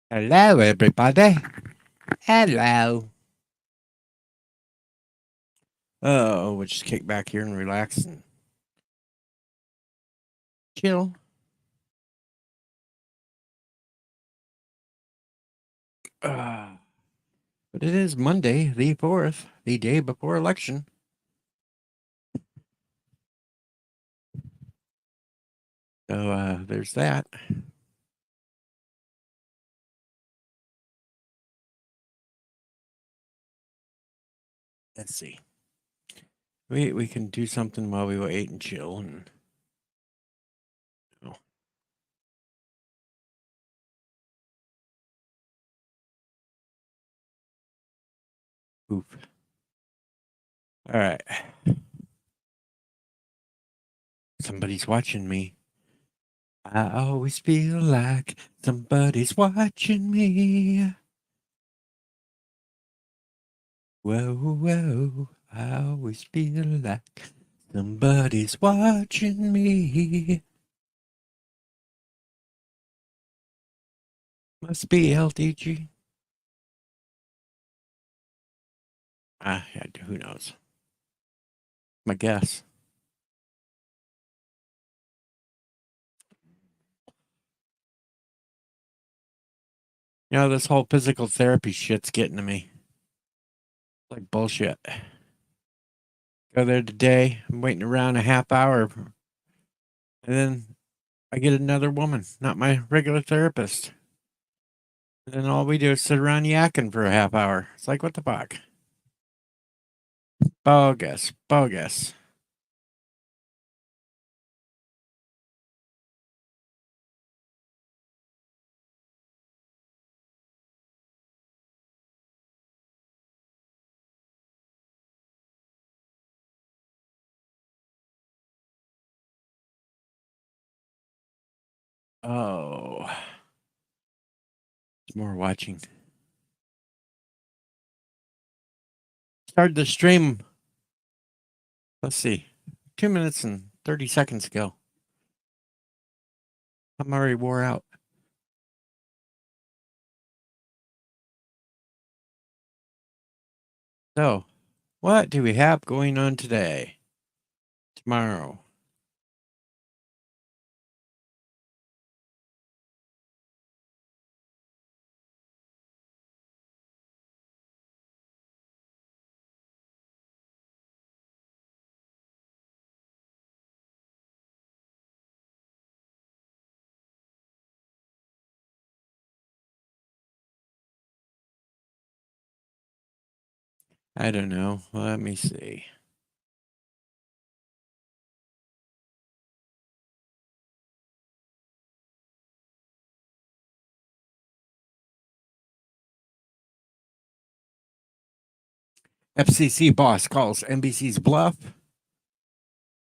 Hello, everybody. Hello. Oh, we'll just kick back here and relax and chill. Uh, but it is Monday, the 4th, the day before election. So there's that. Let's see. We can do something while we wait and chill and oh, poof. All right. Somebody's watching me. I always feel like somebody's watching me. Whoa, whoa. I always feel like somebody's watching me. Must be LDG. Yeah, who knows? My guess. You know, this whole physical therapy shit's getting to me. Like bullshit. Go there today. I'm waiting around a half hour. And then I get another woman, not my regular therapist. And then all we do is sit around yakking for a half hour. It's like, what the fuck? Bogus. Bogus. Oh. There's more watching. Started the stream, let's see, 2 minutes and 30 seconds ago. I'm already wore out. So, what do we have going on today? Tomorrow. I don't know. Let me see. FCC boss calls NBC's bluff,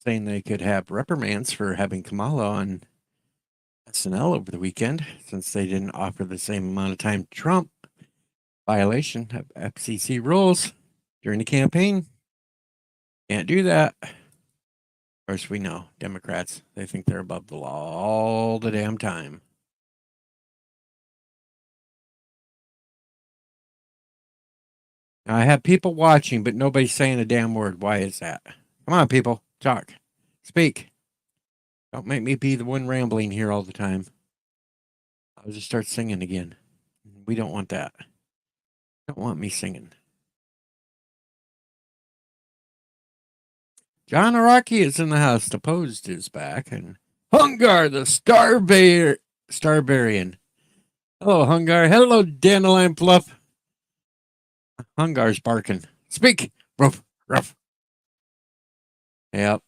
saying they could have reprimands for having Kamala on SNL over the weekend since they didn't offer the same amount of time to Trump. Violation of FCC rules during the campaign. Can't do that. Of course, we know Democrats, they think they're above the law all the damn time. Now, I have people watching, but nobody's saying a damn word. Why is that? Come on, people. Talk. Speak. Don't make me be the one rambling here all the time. I'll just start singing again. We don't want that. Don't want me singing. John Araki is in the house. The Posed is back. And Hungar, the Starbarian. Hello, Hungar. Hello, Dandelion Fluff. Hungar's barking. Speak. Ruff, ruff. Yep.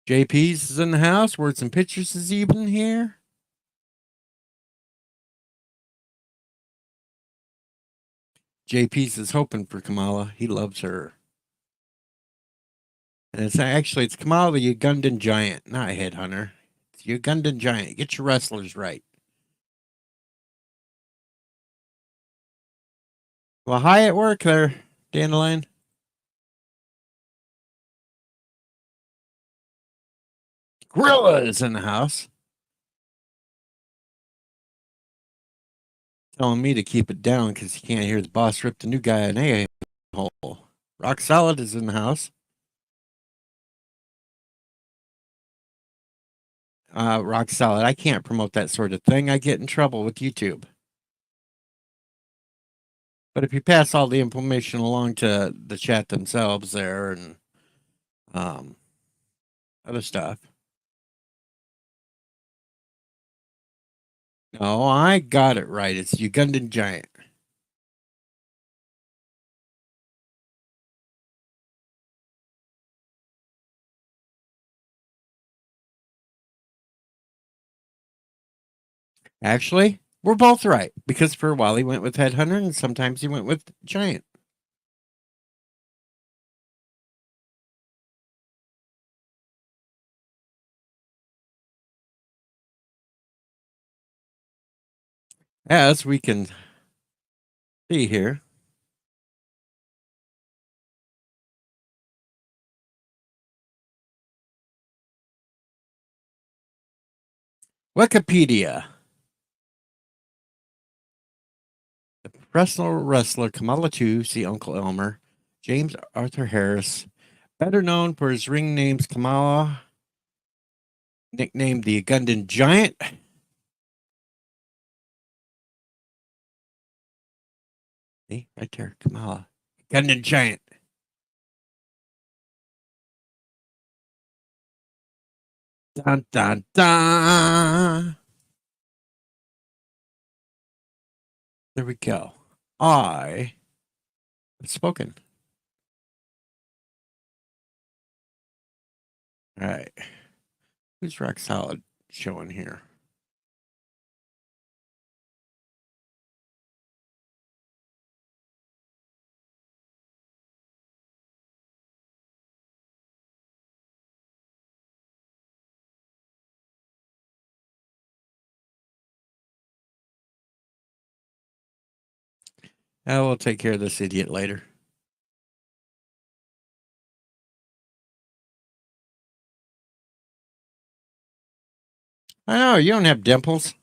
JP's is in the house. Words and Pictures is even here. JP's is hoping for Kamala. He loves her. And it's Kamala the Ugandan giant, not a headhunter. It's Ugandan giant. Get your wrestlers right. Well, hi at work there, Dandelion. Gorilla is in the house. Telling me to keep it down because he can't hear the boss rip the new guy an a-hole. Rock Solid is in the house. Rock Solid. I can't promote that sort of thing. I get in trouble with YouTube. But if you pass all the information along to the chat themselves there and um, other stuff. No, I got it right. It's Ugandan Giant. Actually, we're both right because for a while he went with Headhunter and sometimes he went with Giant. As we can see here. Wikipedia. The professional wrestler Kamala 2, see Uncle Elmer, James Arthur Harris, better known for his ring names Kamala, nicknamed the Ugandan Giant. See, right there, Kamala. Ugandan Giant. Dun, dun, dun. There we go. I have spoken. All right. Who's Rock Solid showing here? We'll take care of this idiot later. I know, you don't have dimples.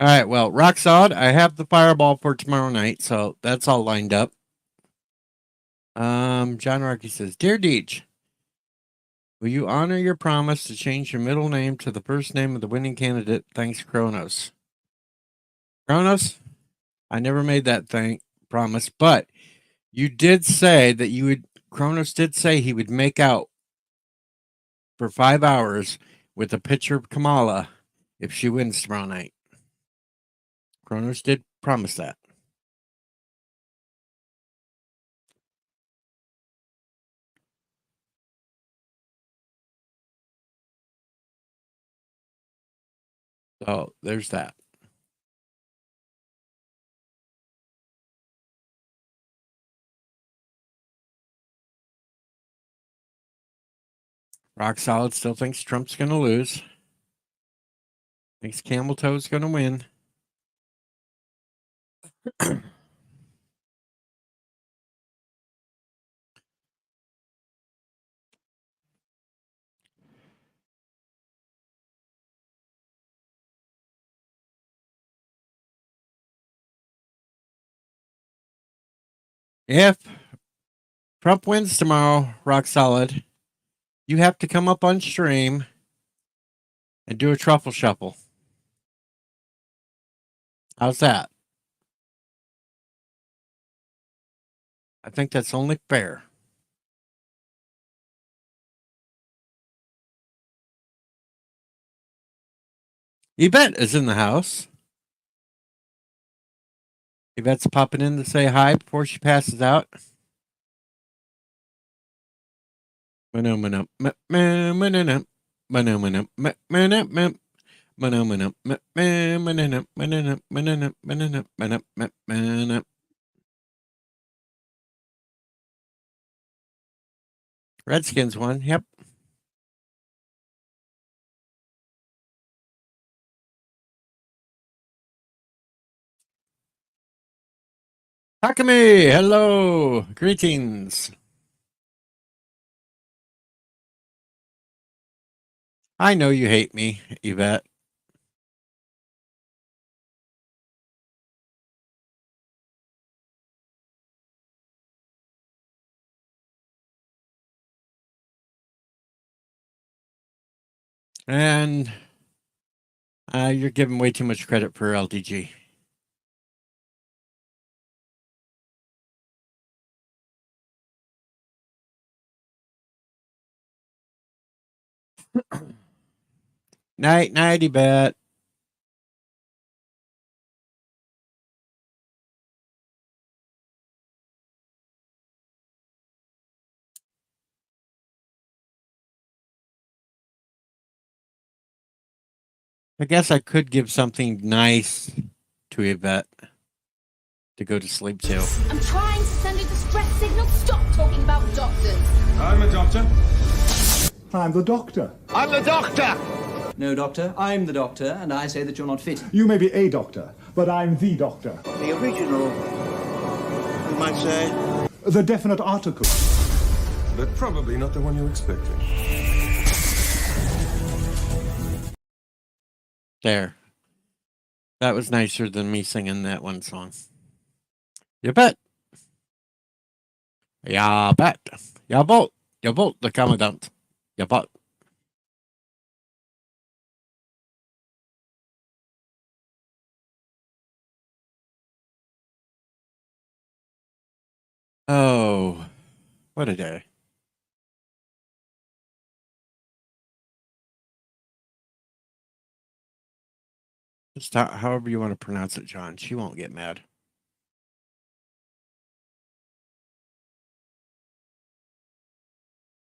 All right, well, Rock Solid, I have the fireball for tomorrow night, so that's all lined up. John Rocky says, Dear Deej, will you honor your promise to change your middle name to the first name of the winning candidate? Thanks, Kronos. Kronos, I never made that promise, but you did say that you would. Kronos did say he would make out for 5 hours with a picture of Kamala if she wins tomorrow night. Kronos did promise that. So there's that. Rock Solid still thinks Trump's going to lose. Thinks Camel Toe's going to win. If Trump wins tomorrow, Rock Solid, you have to come up on stream and do a truffle shuffle. How's that? I think that's only fair. Yvette is in the house. Yvette's popping in to say hi before she passes out. Redskins won. Yep. Takumi, hello. Greetings. I know you hate me, Yvette. And you're giving way too much credit for LDG. Night, nighty, bet. I guess I could give something nice to Yvette to go to sleep to. I'm trying to send a distress signal. Stop talking about doctors. I'm a doctor. I'm the doctor. I'm the doctor. No, Doctor, I'm the doctor, and I say that you're not fit. You may be a doctor, but I'm the doctor. The original, you might say. The definite article. But probably not the one you expected. There. That was nicer than me singing that one song. You bet. Ja bet. Jawohl. Jawohl, der Kommandant. Jawohl. Oh, what a day. Just however you want to pronounce it, John. She won't get mad.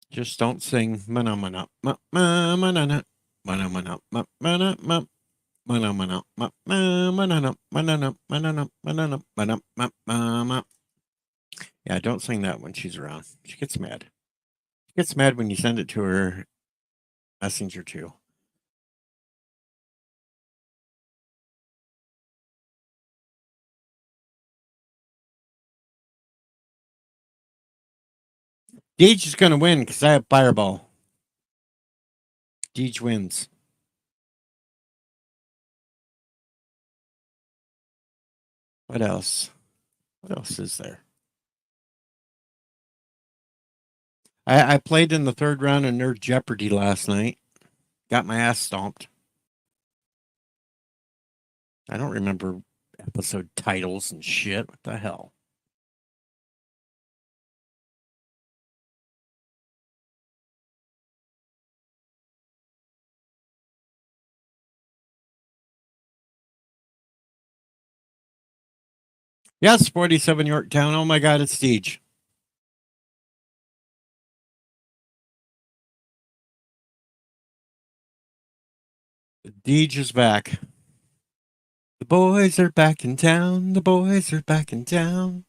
Just don't sing mana mana ma ma mana mana mana ma mana ma mana mana ma ma mana mana mana mana mana ma ma. Yeah, don't sing that when she's around. She gets mad. She gets mad when you send it to her messenger too. Deej is going to win because I have Fireball. Deej wins. What else? What else is there? I played in the third round of Nerd Jeopardy last night. Got my ass stomped. I don't remember episode titles and shit. What the hell? Yes, 47 Yorktown. Oh my God, it's Deej. Deej is back. The boys are back in town. The boys are back in town.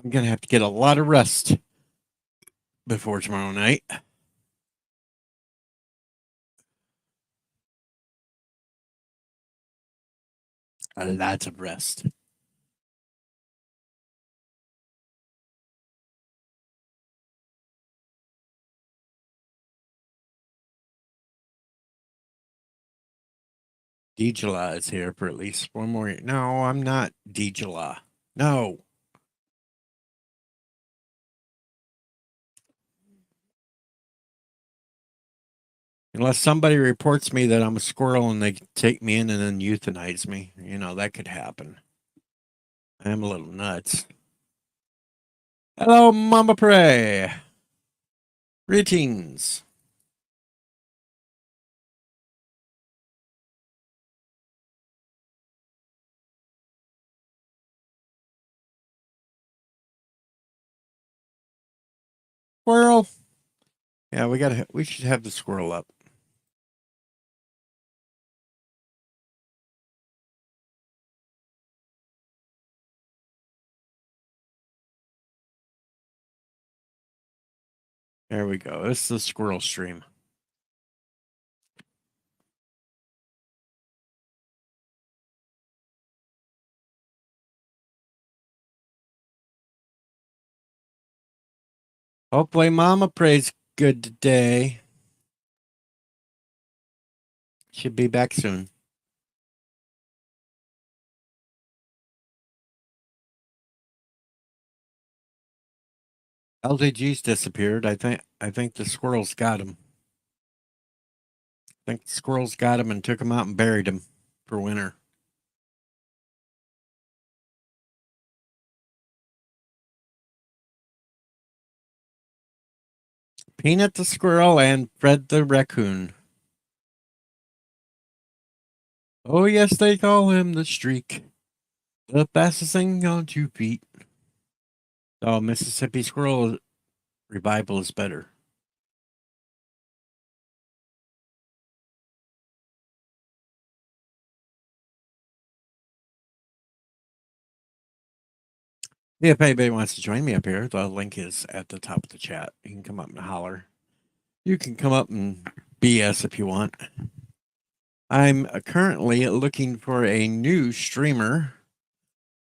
I'm going to have to get a lot of rest before tomorrow night. A lot of rest. Dijala is here for at least one more year. No, I'm not Dijala. No. Unless somebody reports me that I'm a squirrel and they take me in and then euthanize me. You know, that could happen. I'm a little nuts. Hello, Mama Prey. Greetings. squirrel. Yeah, we should have the squirrel up. There we go. This is the squirrel stream. Hopefully Mama prays good today. Should be back soon. LJG's disappeared. I think the squirrels got him. I think the squirrels got him and took him out and buried him for winter. Peanut the squirrel and Fred the raccoon. Oh, yes, they call him the streak. The fastest thing on 2 feet. Oh, Mississippi Squirrel Revival is better. If anybody wants to join me up here, the link is at the top of the chat. You can come up and holler. You can come up and BS if you want. I'm currently looking for a new streamer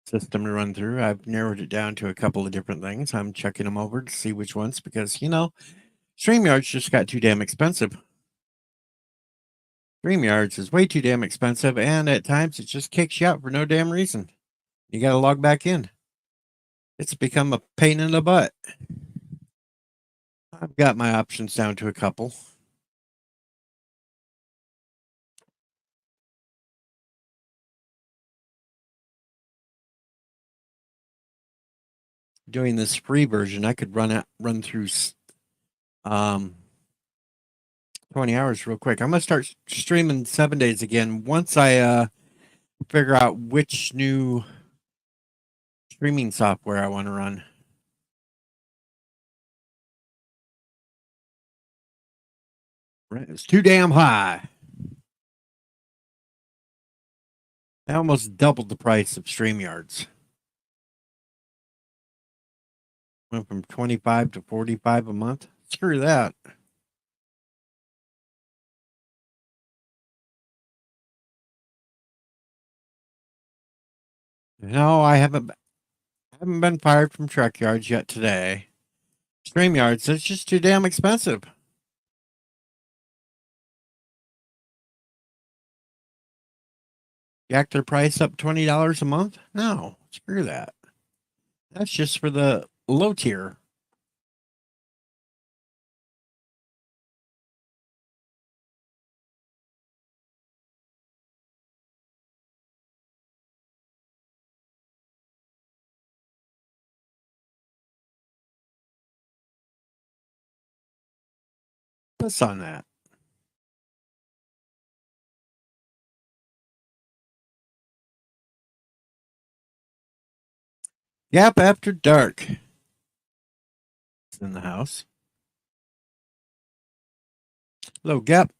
system to run through. I've narrowed it down to a couple of different things. I'm checking them over to see which ones because, you know, StreamYards just got too damn expensive. StreamYards is way too damn expensive, and at times it just kicks you out for no damn reason. You got to log back in. It's become a pain in the butt. I've got my options down to a couple. Doing this free version, I could run through 20 hours real quick. I'm gonna start streaming 7 days again once I figure out which new streaming software I want to run. It's too damn high. I almost doubled the price of StreamYards. Went from 25 to 45 a month. Screw that. No, I haven't been fired from Truck Yards yet today. StreamYards, it's just too damn expensive. Jack their price up $20 a month? No, screw that. That's just for the low tier. What's on that? Yep, after dark. It's in the house. Hello, Gap.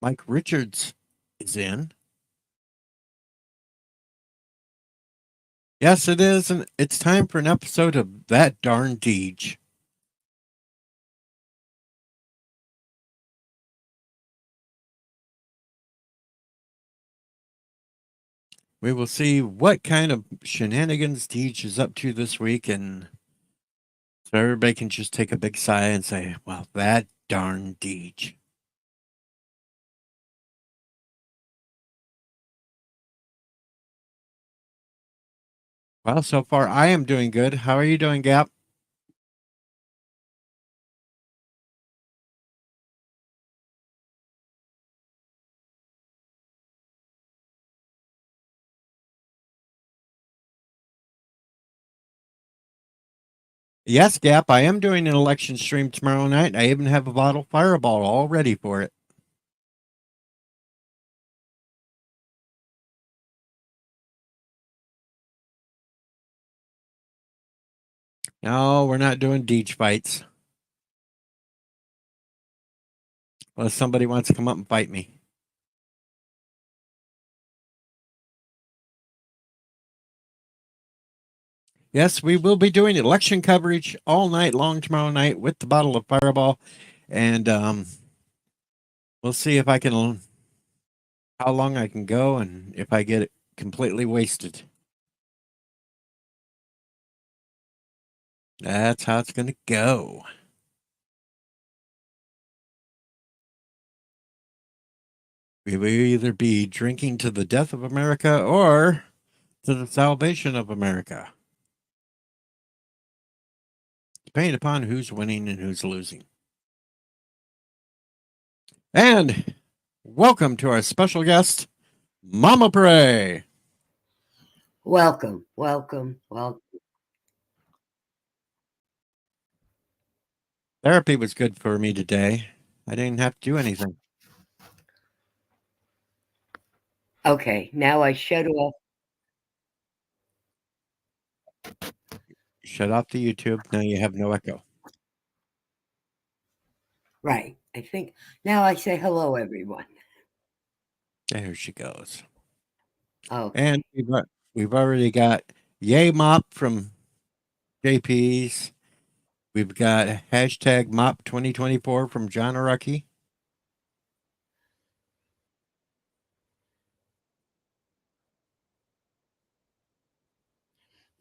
Mike Richards is in. Yes, it is, and it's time for an episode of That Darn Deej. We will see what kind of shenanigans Deej is up to this week, and so everybody can just take a big sigh and say, well, that darn Deej. Well, so far I am doing good. How are you doing, Gap? Yes, Gap, I am doing an election stream tomorrow night. I even have a bottle Fireball all ready for it. No, we're not doing Deej fights. Unless somebody wants to come up and fight me. Yes, we will be doing election coverage all night long tomorrow night with the bottle of Fireball. And we'll see if I can, how long I can go and if I get it completely wasted. That's how it's going to go. We will either be drinking to the death of America or to the salvation of America, depending upon who's winning and who's losing. And welcome to our special guest, Mama Pray. Welcome, welcome, welcome. Therapy was good for me today. I didn't have to do anything. Okay, now I shut off. Shut off the YouTube. Now you have no echo. Right, I think now I say hello, everyone. There she goes. Oh, And we've already got Yay Mop from JP's. We've got hashtag Mop 2024 from John Arucky.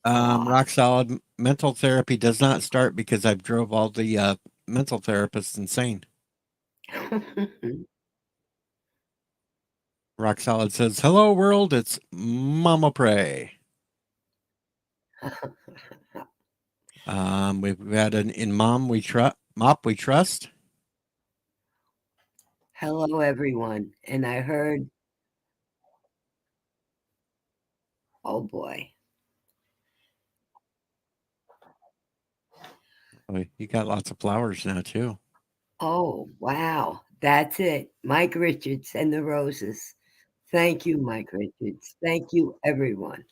Rock solid. Mental therapy does not start because I've drove all the mental therapists insane. Rock solid says, "Hello world, it's Mama Pray." We've got an in Mop we trust. hello, everyone. And I heard, oh boy, Oh, you got lots of flowers now too. oh wow, that's it. Mike Richards and the Roses. Thank you, Mike Richards. Thank you, everyone.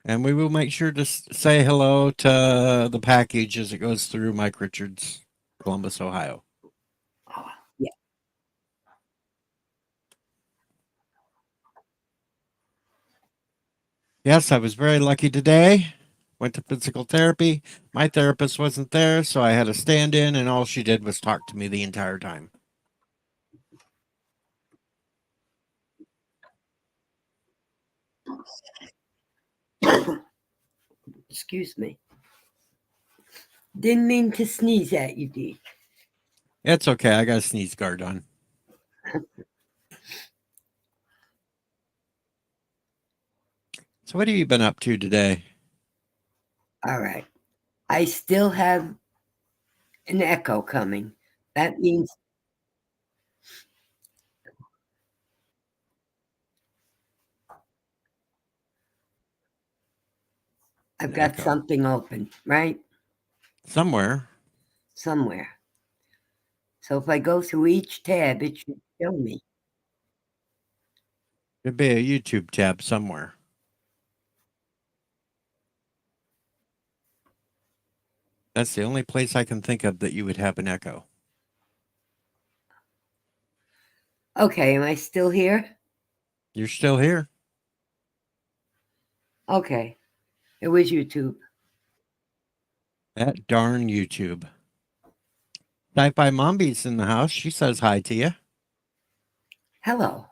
And we will make sure to say hello to the package as it goes through Mike Richards, Columbus, Ohio. Oh, yeah. Yes, I was very lucky today. Went to physical therapy. My therapist wasn't there, so I had a stand in, and all she did was talk to me the entire time. Excuse me. Didn't mean to sneeze at you, Dee. It's okay. I got a sneeze guard on. So, what have you been up to today? All right. I still have an echo coming. That means I've got Echo. something open, right? Somewhere. Somewhere. So if I go through each tab, it should show me. There'd be a YouTube tab somewhere. That's the only place I can think of that you would have an echo. Okay, am I still here? You're still here. Okay. It was YouTube. That darn YouTube. Sci-Fi Mombi's in the house. She says hi to you. Hello.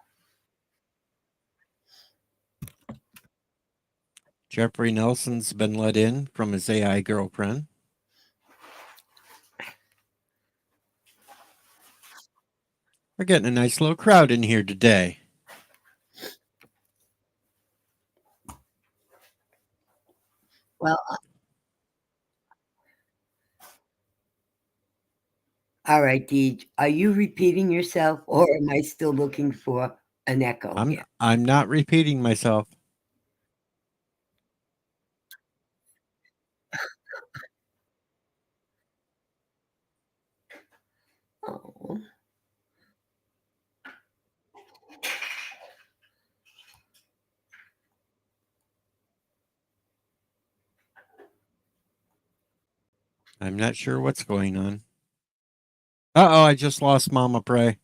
Jeffrey Nelson's been let in from his AI girlfriend. We're getting a nice little crowd in here today. Well, all right, Deej. Are you repeating yourself or am I still looking for an echo here? I'm not repeating myself. Oh. I'm not sure what's going on. Uh-oh, I just lost Mama Prey.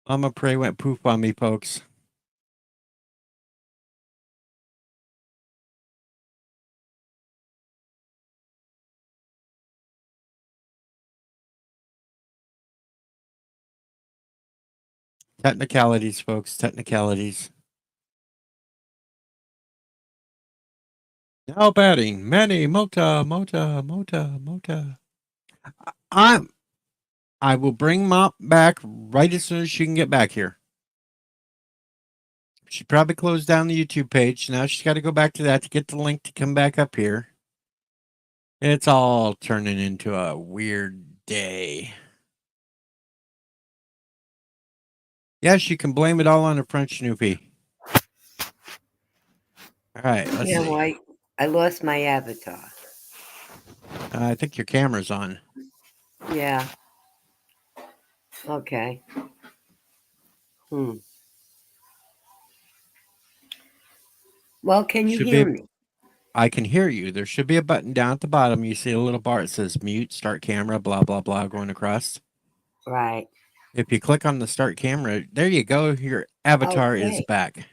Mama Prey went poof on me, folks. Technicalities, folks. Technicalities. Now batting. Manny, Mota. I will bring Mop back right as soon as she can get back here. She probably closed down the YouTube page. Now she's got to go back to that to get the link to come back up here. It's all turning into a weird day. Yes, you can blame it all on a French Snoopy. All right, let's Yeah, see. well, I lost my avatar. I think your camera's on. Yeah. Okay. Well, can you Should hear be- me? I can hear you. There should be a button down at the bottom. You see a little bar. It says mute, start camera, blah, blah, blah, going across. Right. If you click on the start camera, there you go. Your avatar is Okay. back.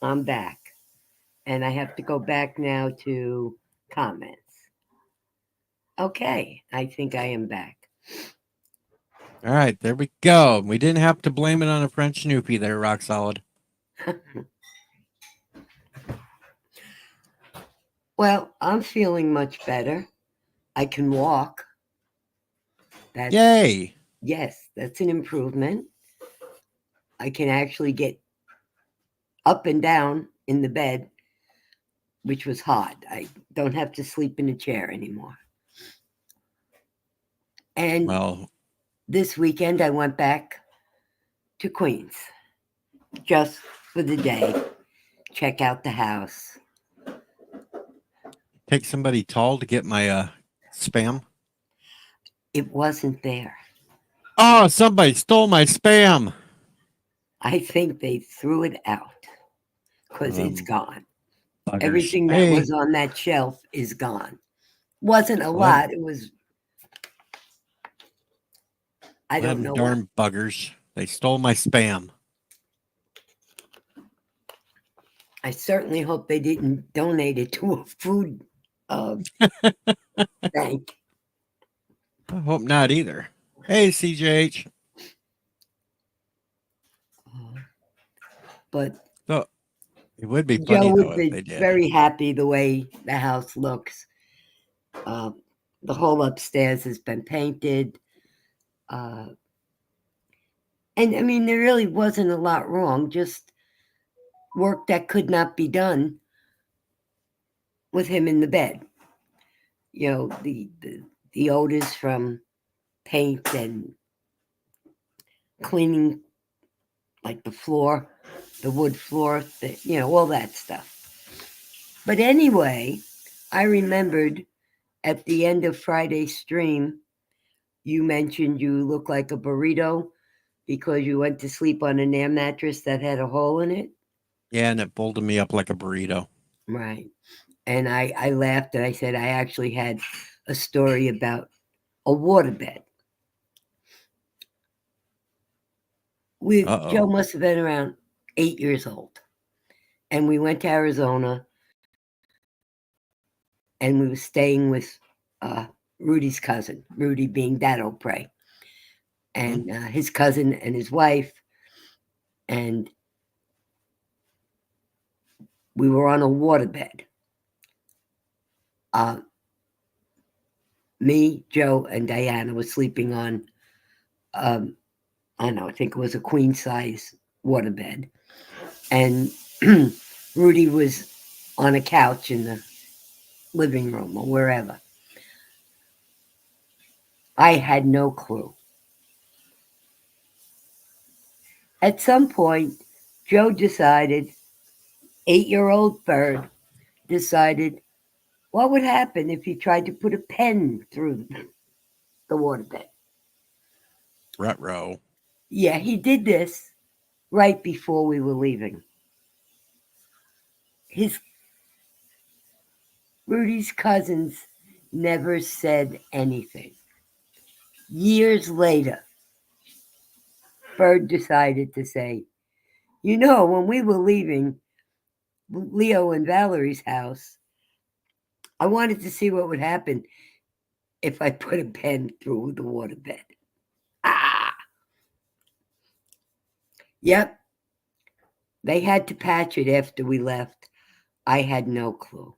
I'm back. And I have to go back now to comments. Okay. I think I am back. All right, there we go. We didn't have to blame it on a French Snoopy there, rock solid. Well, I'm feeling much better. I can walk. That's, Yay. yes, that's an improvement. I can actually get up and down in the bed, which was hard. I don't have to sleep in a chair anymore. And Well, this weekend, I went back to Queens just for the day, check out the house. take somebody tall to get my spam. It wasn't there. Oh, somebody stole my spam. I think they threw it out because it's gone. Buggers. Everything that Hey, was on that shelf is gone. Wasn't a What? lot. It was, I don't them know. darn buggers. They stole my spam. I certainly hope they didn't donate it to a food bank. I hope not either. Hey, CJH. But So, it would be Joe funny though would if they be did. very happy the way the house looks. The whole upstairs has been painted. And I mean, there really wasn't a lot wrong, just work that could not be done with him in the bed. You know, the odors from paint and cleaning, like the floor, the wood floor, all that stuff. But anyway, I remembered at the end of Friday's stream, you mentioned you look like a burrito because you went to sleep on an air mattress that had a hole in it. Yeah, and it folded me up like a burrito. Right. And I laughed and I said I actually had a story about a waterbed. Uh-oh. Joe must have been around 8 years old. And we went to Arizona and we were staying with Rudy's cousin, Rudy being Dad O'Prey, and his cousin and his wife. And we were on a waterbed. Me, Joe, and Diana were sleeping on, I don't know, I think it was a queen size waterbed. And Rudy was on a couch in the living room or wherever. I had no clue. At some point, Joe decided, 8-year-old bird, decided, what would happen if you tried to put a pen through the waterbed? Ruh-roh. Yeah, he did this right before we were leaving. His Rudy's cousins never said anything. Years later, Bird decided to say, you know, when we were leaving Leo and Valerie's house, I wanted to see what would happen if I put a pen through the waterbed. Ah! Yep. They had to patch it after we left. I had no clue.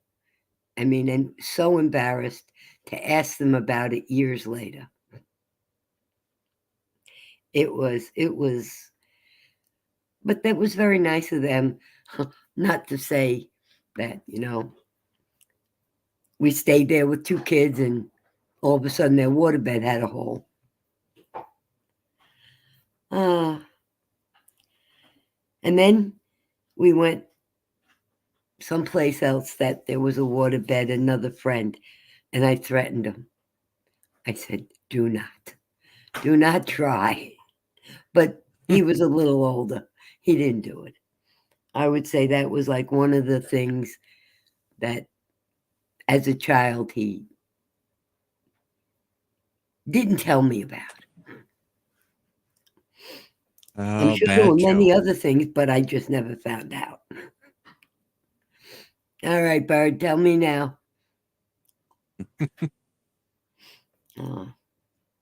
I mean, and so embarrassed to ask them about it years later. It was, but that was very nice of them not to say that, you know, we stayed there with 2 kids and all of a sudden their waterbed had a hole. And then we went someplace else that there was a waterbed, another friend, and I threatened him. I said, do not try. But he was a little older. He didn't do it. I would say that was like one of the things that as a child he didn't tell me about. I'm Oh, sure there bad were many Joe. other things, but I just never found out. All right, Bird, tell me now.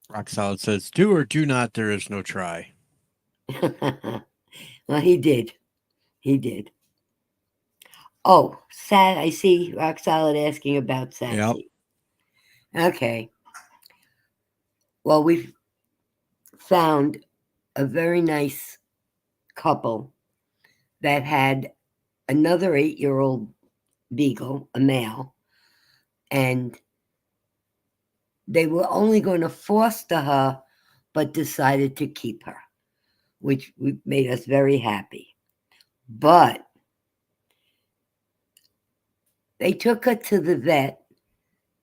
Rock Solid says, do or do not, there is no try. Well, he did. He did. Oh, I see Rock Solid asking about Sassy. Yep. Okay. Well, we've found a very nice couple that had another 8-year-old beagle, a male, and they were only going to foster her, but decided to keep her, which made us very happy. But they took her to the vet.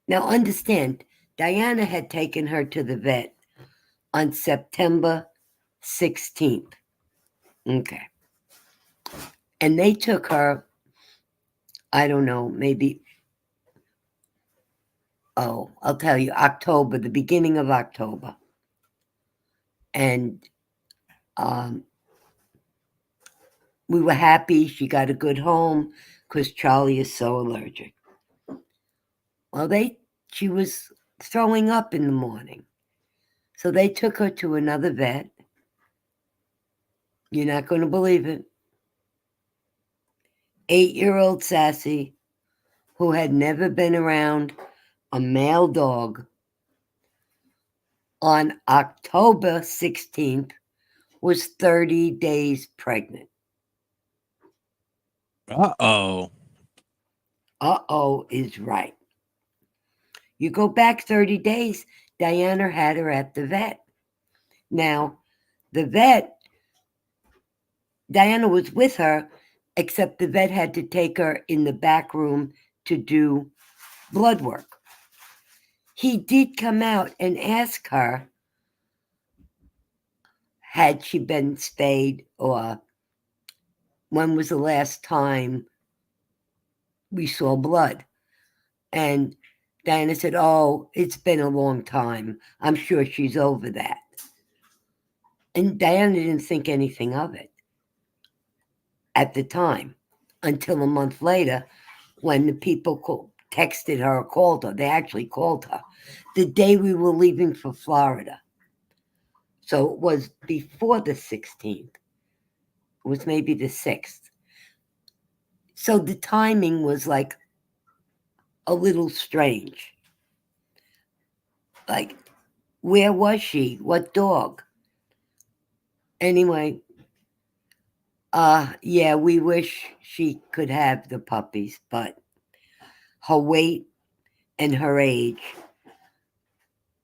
Now, understand, Diana had taken her to the vet on September 16th. Okay. And they took her, I don't know, maybe, I'll tell you, October, the beginning of October. And we were happy she got a good home because Charlie is so allergic. Well, she was throwing up in the morning. So they took her to another vet. You're not going to believe it. 8-year-old Sassy, who had never been around a male dog, on October 16th was 30 days pregnant. Uh-oh. Uh-oh is right. You go back 30 days, Diana had her at the vet. Now, the vet, Diana was with her, except the vet had to take her in the back room to do blood work. He did come out and ask her, had she been spayed, or when was the last time we saw blood? And Diana said, oh, it's been a long time. I'm sure she's over that. And Diana didn't think anything of it at the time until a month later when the people texted her or called her. They actually called her the day we were leaving for Florida. So it was before the 16th. It was maybe the 6th. So the timing was like a little strange. Like, where was she? What dog? Anyway, yeah, we wish she could have the puppies, but her weight and her age,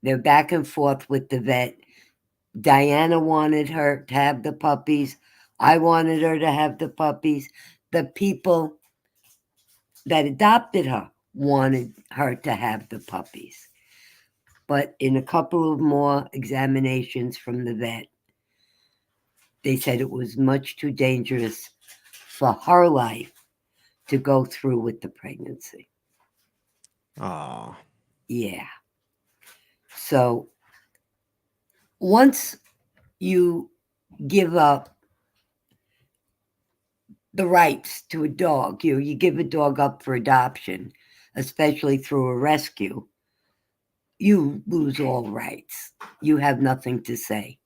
they're back and forth with the vet. Diana wanted her to have the puppies. I wanted her to have the puppies. The people that adopted her wanted her to have the puppies. But in a couple of more examinations from the vet, they said it was much too dangerous for her life to go through with the pregnancy. Oh, Yeah. So once you give up the rights to a dog, you give a dog up for adoption, especially through a rescue, you lose all rights. You have nothing to say.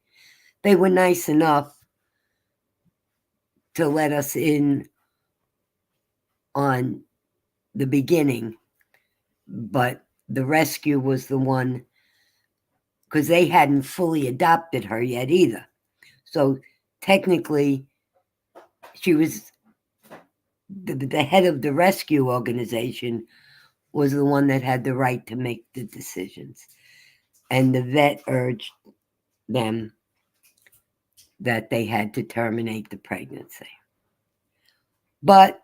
They were nice enough to let us in on the beginning, but the rescue was the one, because they hadn't fully adopted her yet either. So technically, she was the head of the rescue organization, was the one that had the right to make the decisions. And the vet urged them that they had to terminate the pregnancy. But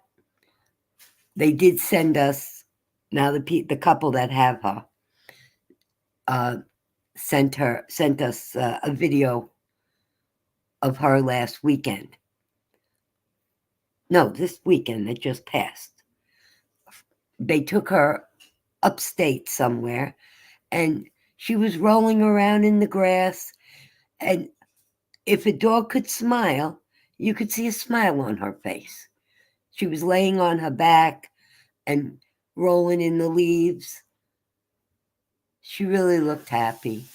they did send us, now the couple that have her sent us a video of her last weekend. No, this weekend that just passed. They took her upstate somewhere, and she was rolling around in the grass. And if a dog could smile, you could see a smile on her face. She was laying on her back and rolling in the leaves. She really looked happy.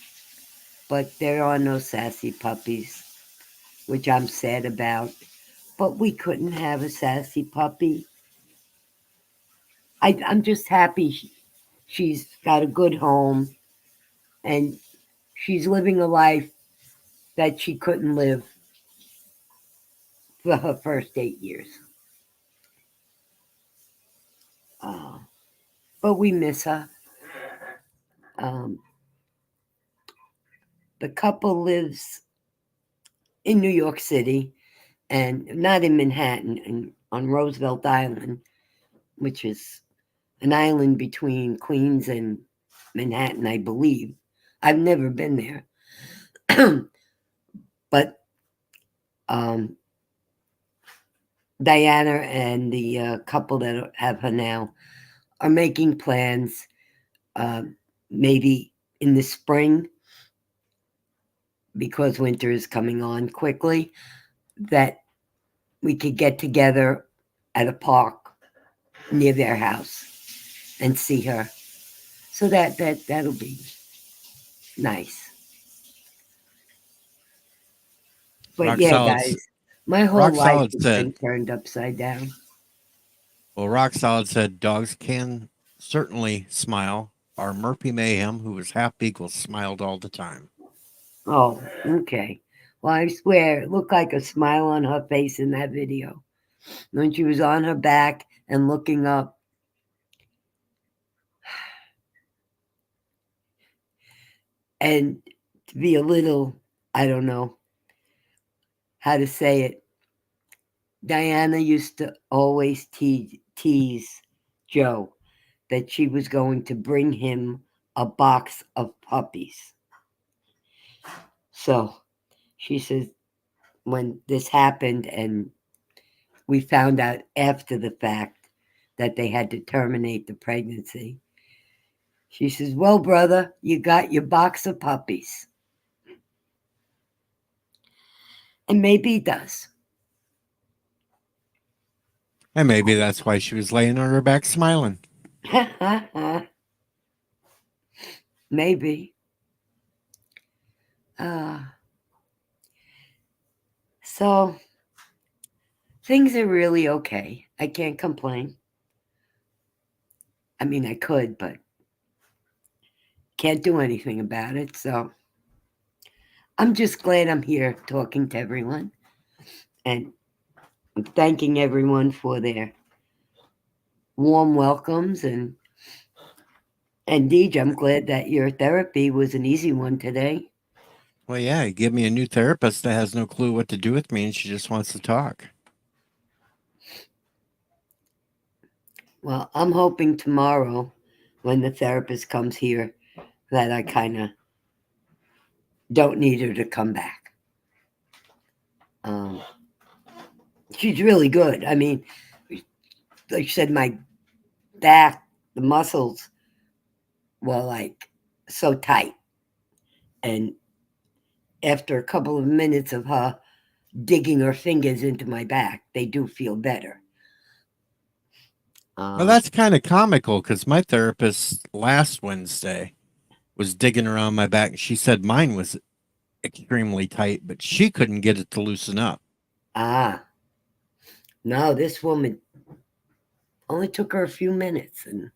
But there are no sassy puppies, which I'm sad about. But we couldn't have a sassy puppy. I'm just happy she's got a good home and she's living a life that she couldn't live for her first 8 years. But we miss her. The couple lives in New York City, and not in Manhattan, and on Roosevelt Island, which is an island between Queens and Manhattan, I believe. I've never been there. But Diana and the couple that have her now are making plans, maybe in the spring, because winter is coming on quickly, that we could get together at a park near their house and see her. So that'll be nice. But Rock yeah, Solid- guys, my whole Rock life Solid has said- been turned upside down. well, Rock Solid said dogs can certainly smile. Our Murphy Mayhem, who was half beagle, smiled all the time. Oh, okay. Well, I swear, it looked like a smile on her face in that video. When she was on her back and looking up. And to be a little, I don't know how to say it, Diana used to always tease Joe that she was going to bring him a box of puppies. So she says, when this happened and we found out after the fact that they had to terminate the pregnancy, she says, well, brother, you got your box of puppies. And maybe he does. And maybe that's why she was laying on her back smiling. Maybe. So things are really okay. I can't complain. I mean, I could, but can't do anything about it. So I'm just glad I'm here talking to everyone. And I'm thanking everyone for their warm welcomes. And Deej, I'm glad that your therapy was an easy one today. Well, yeah, you give me a new therapist that has no clue what to do with me and she just wants to talk. Well, I'm hoping tomorrow when the therapist comes here that I kind of don't need her to come back. She's really good. I mean, like you said, my back, the muscles well, like so tight. And after a couple of minutes of her digging her fingers into my back, they do feel better. Well, that's kind of comical because my therapist last Wednesday was digging around my back. And she said mine was extremely tight, but she couldn't get it to loosen up. No, this woman only took her a few minutes, and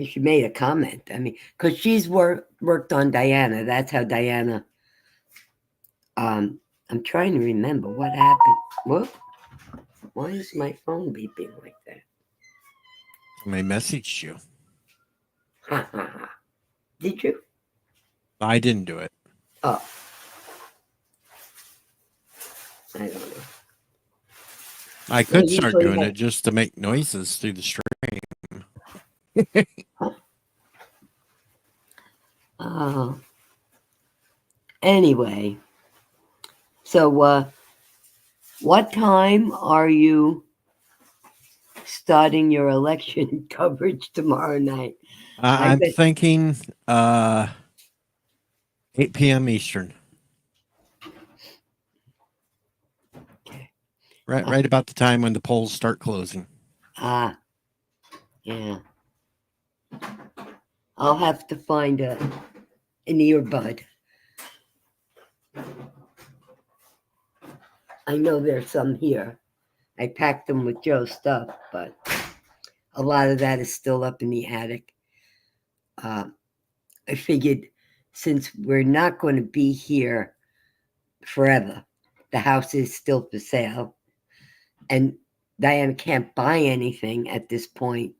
she made a comment. I mean, because she's worked on Diana. That's how Diana. I'm trying to remember what happened. Whoop. Why is my phone beeping like that? Somebody messaged you. Ha ha ha. Did you? I didn't do it. Oh. I don't know. I could Well, start usually doing that- it just to make noises through the stream. Anyway, so what time are you starting your election coverage tomorrow night? I'm bet- thinking 8 p.m. Eastern. Okay. Right about the time when the polls start closing. Yeah. I'll have to find an earbud. I know there's some here. I packed them with Joe's stuff, but a lot of that is still up in the attic. I figured since we're not going to be here forever, the house is still for sale, and Diana can't buy anything at this point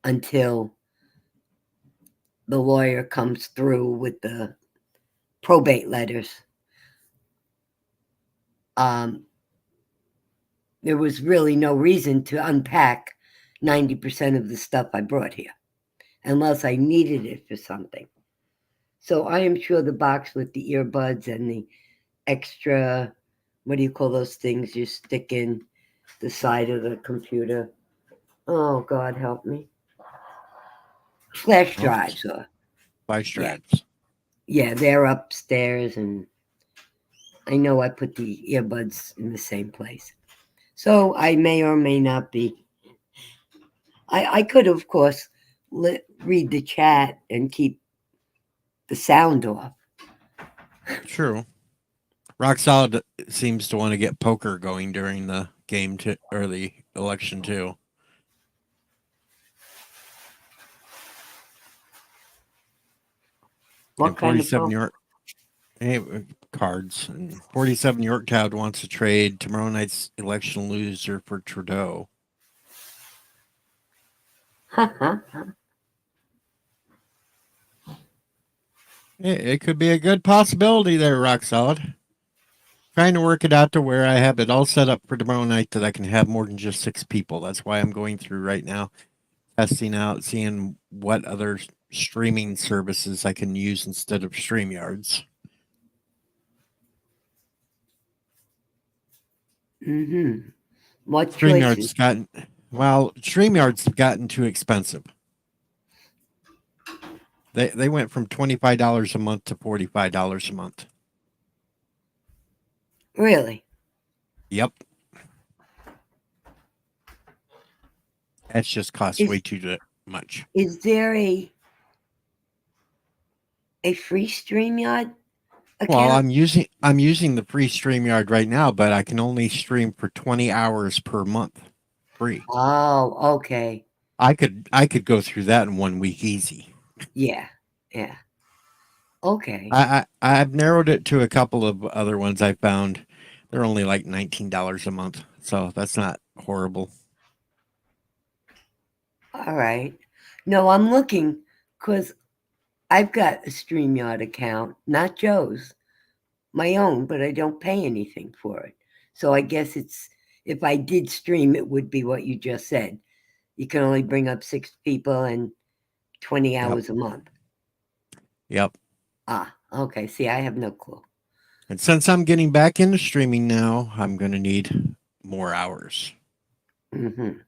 until the lawyer comes through with the probate letters. There was really no reason to unpack 90% of the stuff I brought here, unless I needed it for something. So I am sure the box with the earbuds and the extra, what do you call those things you stick in the side of the computer? Oh, God help me. Flash drives. Flash drives. Yeah, they're upstairs, and I know I put the earbuds in the same place. So I may or may not be. I could, of course, read the chat and keep the sound off. True. Rock Solid seems to want to get poker going during the game or the election too. What kind of 47 phone? York cards, and 47 Yorktown wants to trade tomorrow night's election loser for Trudeau. It could be a good possibility there, Rock Solid. Trying to work it out to where I have it all set up for tomorrow night that I can have more than just 6 people. That's why I'm going through right now, testing out, seeing what other streaming services I can use instead of StreamYards. What StreamYards choices? StreamYards have gotten too expensive. They went from $25 a month to $45 a month. Really? Yep. That's just cost way too much. Is there a free StreamYard account? Well, I'm using the free StreamYard right now, but I can only stream for 20 hours per month, free. Oh, okay. I could go through that in 1 week easy. Yeah. Okay. I've narrowed it to a couple of other ones I found. They're only like $19 a month, so that's not horrible. All right. No, I'm looking because I've got a StreamYard account, not Joe's, my own, but I don't pay anything for it. So I guess if I did stream, it would be what you just said. You can only bring up 6 people and 20 hours a month. Yep. Okay. See, I have no clue. And since I'm getting back into streaming now, I'm going to need more hours. Mm-hmm.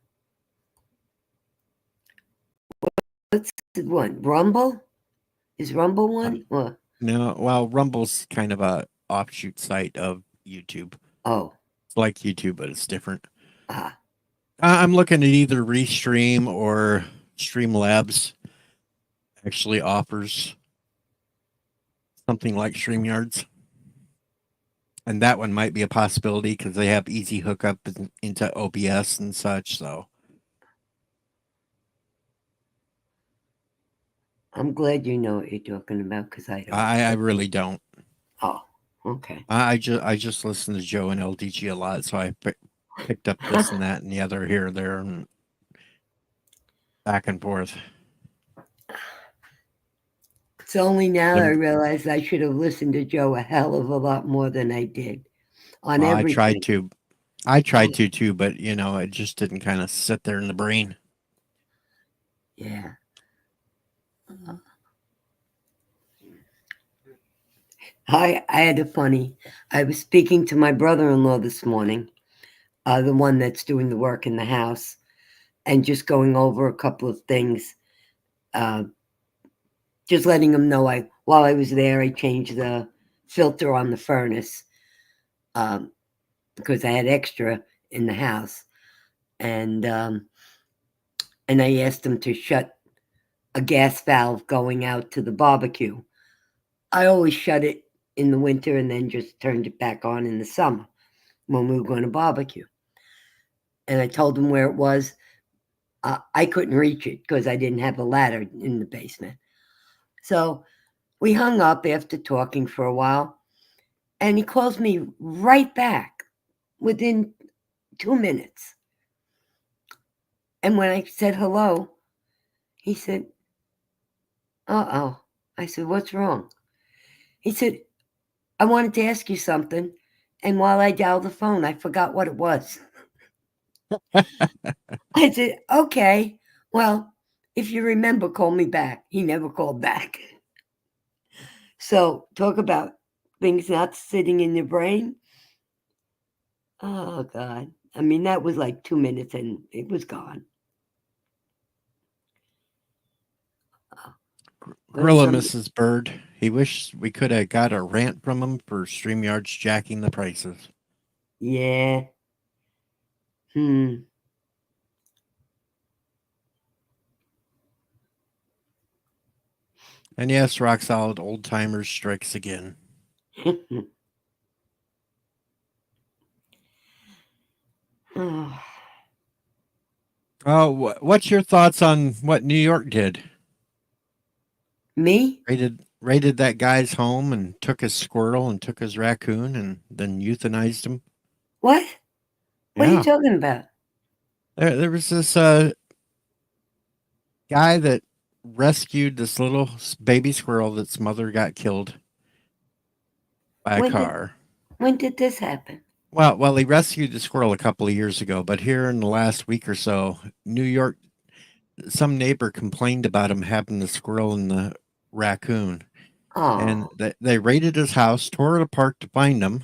What's the one? Rumble? Is Rumble one? Or No, well, Rumble's kind of a offshoot site of YouTube. oh, It's like YouTube, but it's different. ah, I'm looking at either Restream or Streamlabs actually offers something like StreamYards. And that one might be a possibility because they have easy hookup into OBS and such. So I'm glad you know what you're talking about because I don't. I really don't. Oh, okay. I just listen to Joe and LDG a lot, so I picked up this and that and the other here, there, and back and forth. It's only now But I realize I should have listened to Joe a hell of a lot more than I did on well, everything. I tried to too, but you know, it just didn't kind of sit there in the brain. Yeah. I had a funny. I was speaking to my brother-in-law this morning, the one that's doing the work in the house, and just going over a couple of things. Just letting him know while I was there, I changed the filter on the furnace because I had extra in the house, and I asked him to shut a gas valve going out to the barbecue. I always shut it in the winter and then just turned it back on in the summer when we were going to barbecue. And I told him where it was. I couldn't reach it because I didn't have a ladder in the basement. So we hung up after talking for a while, and he calls me right back within 2 minutes. And when I said hello, he said, uh-oh. I said, what's wrong? He said, I wanted to ask you something, and while I dialed the phone, I forgot what it was. I said, okay, well, if you remember, call me back. He never called back. So talk about things not sitting in your brain. Oh, God. I mean, that was like 2 minutes and it was gone. Gorilla Mrs. Bird. He wished we could have got a rant from him for StreamYard's jacking the prices. Yeah. And yes, Rock Solid Old Timers strikes again. Oh, what's your thoughts on what New York did? Me? Raided that guy's home and took his squirrel and took his raccoon and then euthanized him. What? What are Yeah. you talking about? There was this guy that rescued this little baby squirrel that's mother got killed by a car. When did this happen? Well, he rescued the squirrel a couple of years ago, but here in the last week or so, New York, some neighbor complained about him having the squirrel and the raccoon. And Oh, they raided his house, tore it apart to find him,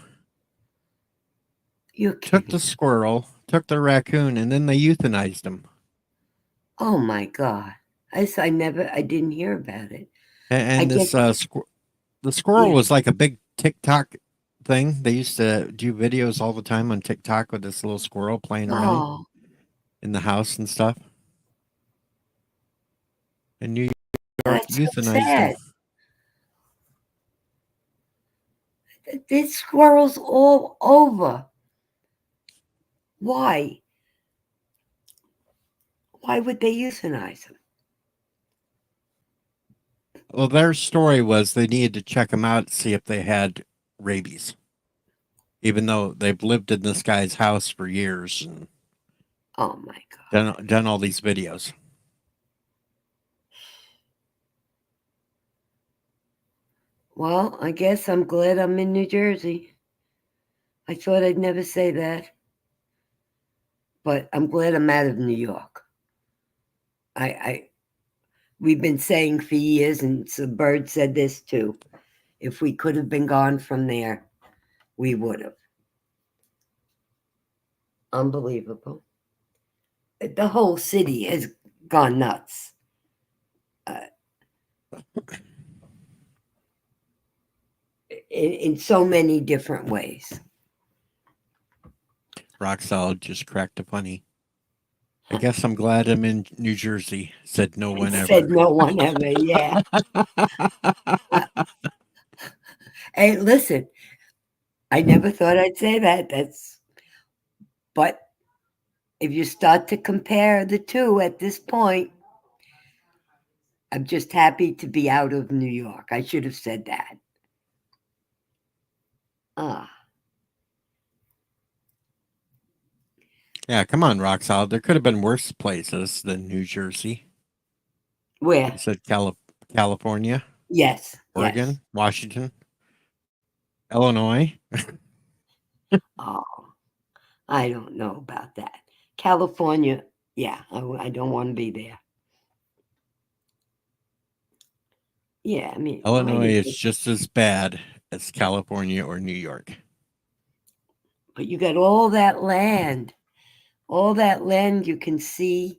you're took kidding. the squirrel, took the raccoon, and then they euthanized him. Oh my God. I didn't hear about it. And this the squirrel Yeah. was like a big TikTok thing. They used to do videos all the time on TikTok with this little squirrel playing around Oh, in the house and stuff. And New York that's so euthanized sad. him. There's squirrels all over. Why? Why would they euthanize them? Well, their story was they needed to check them out to see if they had rabies, even though they've lived in this guy's house for years and Oh my God. done all these videos. Well, I guess I'm glad I'm in New Jersey. I thought I'd never say that, but I'm glad I'm out of New York. We've been saying for years, and so Bird said this too. If we could have been gone from there, we would have. Unbelievable. The whole city has gone nuts. in so many different ways. Rock Solid just cracked a funny. I guess I'm glad I'm in New Jersey, said no one ever. Said no one ever, yeah. Hey, listen, I never thought I'd say that. But if you start to compare the two at this point, I'm just happy to be out of New York. I should have said that. Yeah, come on, Rock Solid. There could have been worse places than New Jersey. Where? You said California, Yes. Oregon, Yes. Washington, Illinois. Oh, I don't know about that. California, yeah, I don't want to be there. Yeah, I mean, Illinois is just as bad as California or New York. but you got all that land. All that land, you can see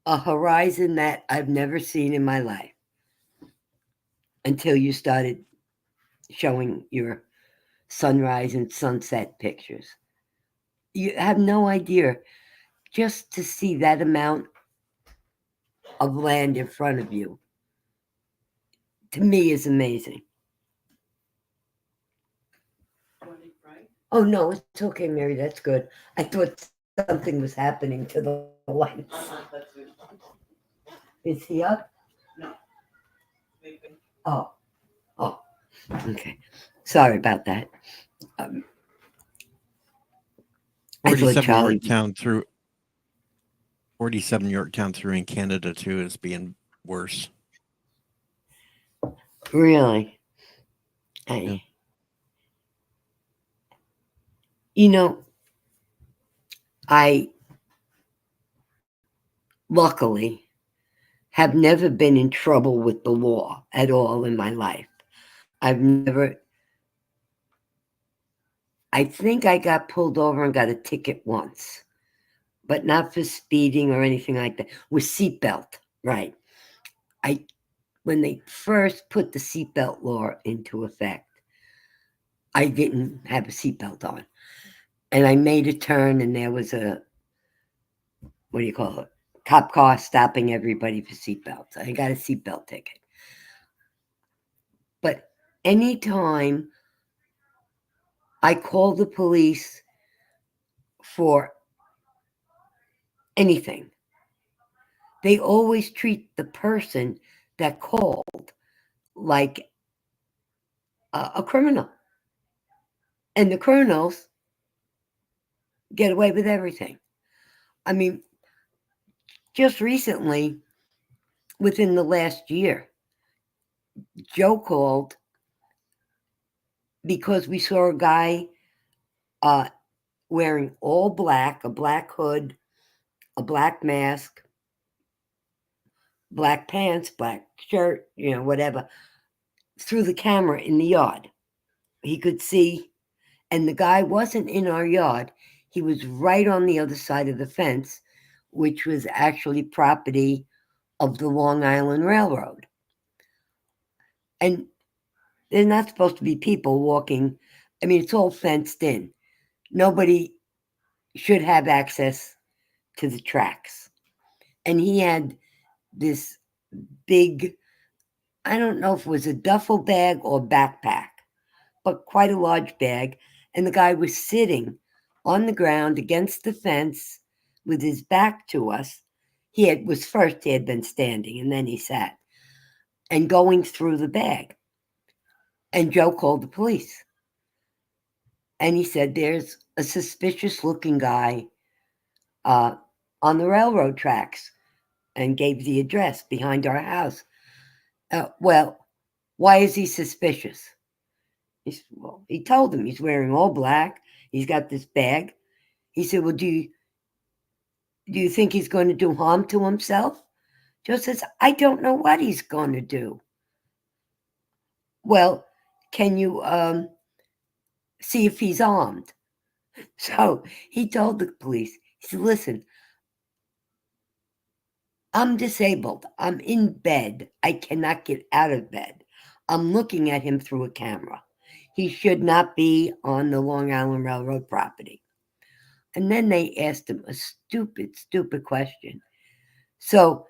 a horizon that I've never seen in my life until you started showing your sunrise and sunset pictures. You have no idea. Just to see that amount of land in front of you, to me, is amazing. Oh, no, it's okay, Mary. That's good. I thought something was happening to the lights. Is he up? No. Oh, okay. Sorry about that. I thought 47 Charlie. Yorktown through 47 Yorktown through in Canada too is being worse. Really? Yeah. You know, I luckily have never been in trouble with the law at all in my life. I think I got pulled over and got a ticket once, but not for speeding or anything like that. With seatbelt, right? When they first put the seatbelt law into effect, I didn't have a seatbelt on. And I made a turn and there was a, what do you call it? Cop car stopping everybody for seatbelts. I got a seatbelt ticket. But anytime I call the police for anything, they always treat the person that called like a criminal. And the criminals get away with everything. I mean, just recently, within the last year, Joe called because we saw a guy wearing all black, a black hood, a black mask, black pants, black shirt, whatever, through the camera in the yard. He could see, and the guy wasn't in our yard. He was right on the other side of the fence, which was actually property of the Long Island Railroad. And there's not supposed to be people walking. I mean, it's all fenced in. Nobody should have access to the tracks. And he had this big, I don't know if it was a duffel bag or backpack, but quite a large bag. And the guy was sitting on the ground against the fence with his back to us. He had been standing and then he sat and going through the bag. And Joe called the police. And he said, there's a suspicious looking guy on the railroad tracks, and gave the address behind our house. Well, why is he suspicious? He told him he's wearing all black. He's got this bag. He said, well, do you think he's going to do harm to himself? Joe says, I don't know what he's going to do. Well, can you see if he's armed? So he told the police, he said, listen, I'm disabled. I'm in bed. I cannot get out of bed. I'm looking at him through a camera. He should not be on the Long Island Railroad property. And then they asked him a stupid, stupid question. So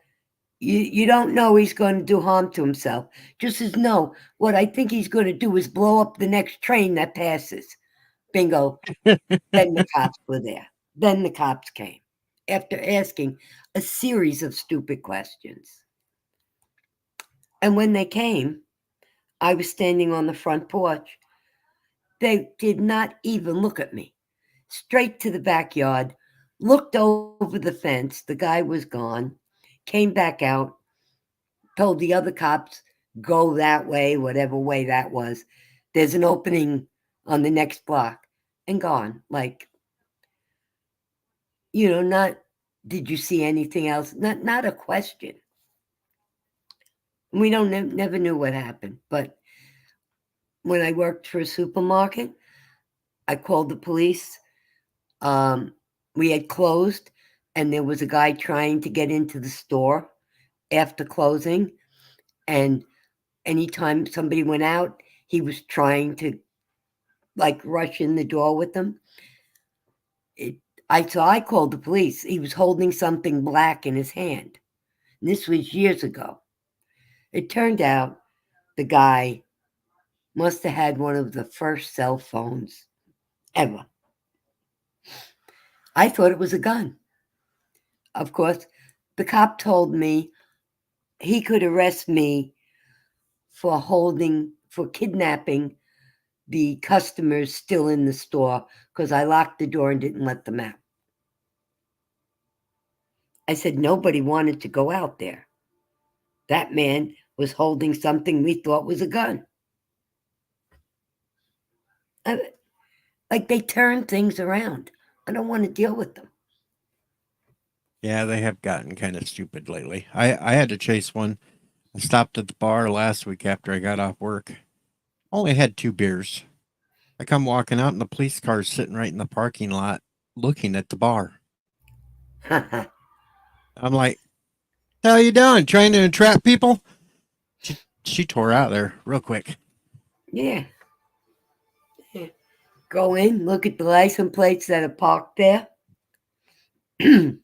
you don't know he's going to do harm to himself. Just as no, what I think he's going to do is blow up the next train that passes. Bingo. Then the cops were there. Then the cops came after asking a series of stupid questions. And when they came, I was standing on the front porch. They did not even look at me. Straight to the backyard, looked over the fence. The guy was gone, came back out, told the other cops, go that way, whatever way that was. There's an opening on the next block, and gone. Like, not, did you see anything else? Not a question. We never knew what happened. But when I worked for a supermarket, I called the police. We had closed, and there was a guy trying to get into the store after closing. And anytime somebody went out, he was trying to rush in the door with them. I called the police. He was holding something black in his hand. And this was years ago. It turned out the guy must have had one of the first cell phones ever. I thought it was a gun. Of course, the cop told me he could arrest me for kidnapping the customers still in the store because I locked the door and didn't let them out. I said nobody wanted to go out there. That man was holding something we thought was a gun. They turn things around. I don't want to deal with them. Yeah, they have gotten kind of stupid lately. I had to chase one. I stopped at the bar last week after I got off work. Only had 2 beers. I come walking out and the police car's sitting right in the parking lot looking at the bar. I'm like, "What the hell you doing? Trying to entrap people?" She tore out there real quick. Yeah. Go in, look at the license plates that are parked there. And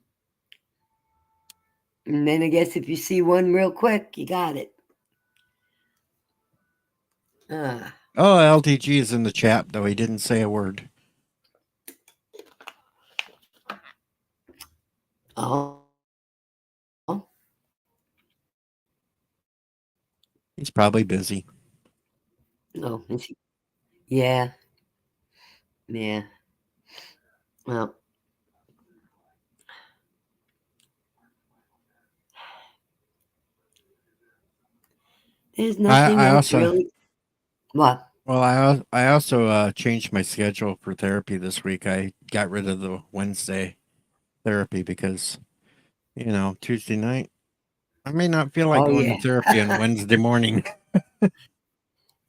then I guess if you see one real quick, you got it. Oh, LTG is in the chat, though he didn't say a word. Oh. He's probably busy. No. Yeah. Yeah. Well. There's nothing I else also, really. What? well, I also changed my schedule for therapy this week. I got rid of the Wednesday therapy because, Tuesday night, I may not feel like Oh, going yeah. to therapy on Wednesday morning.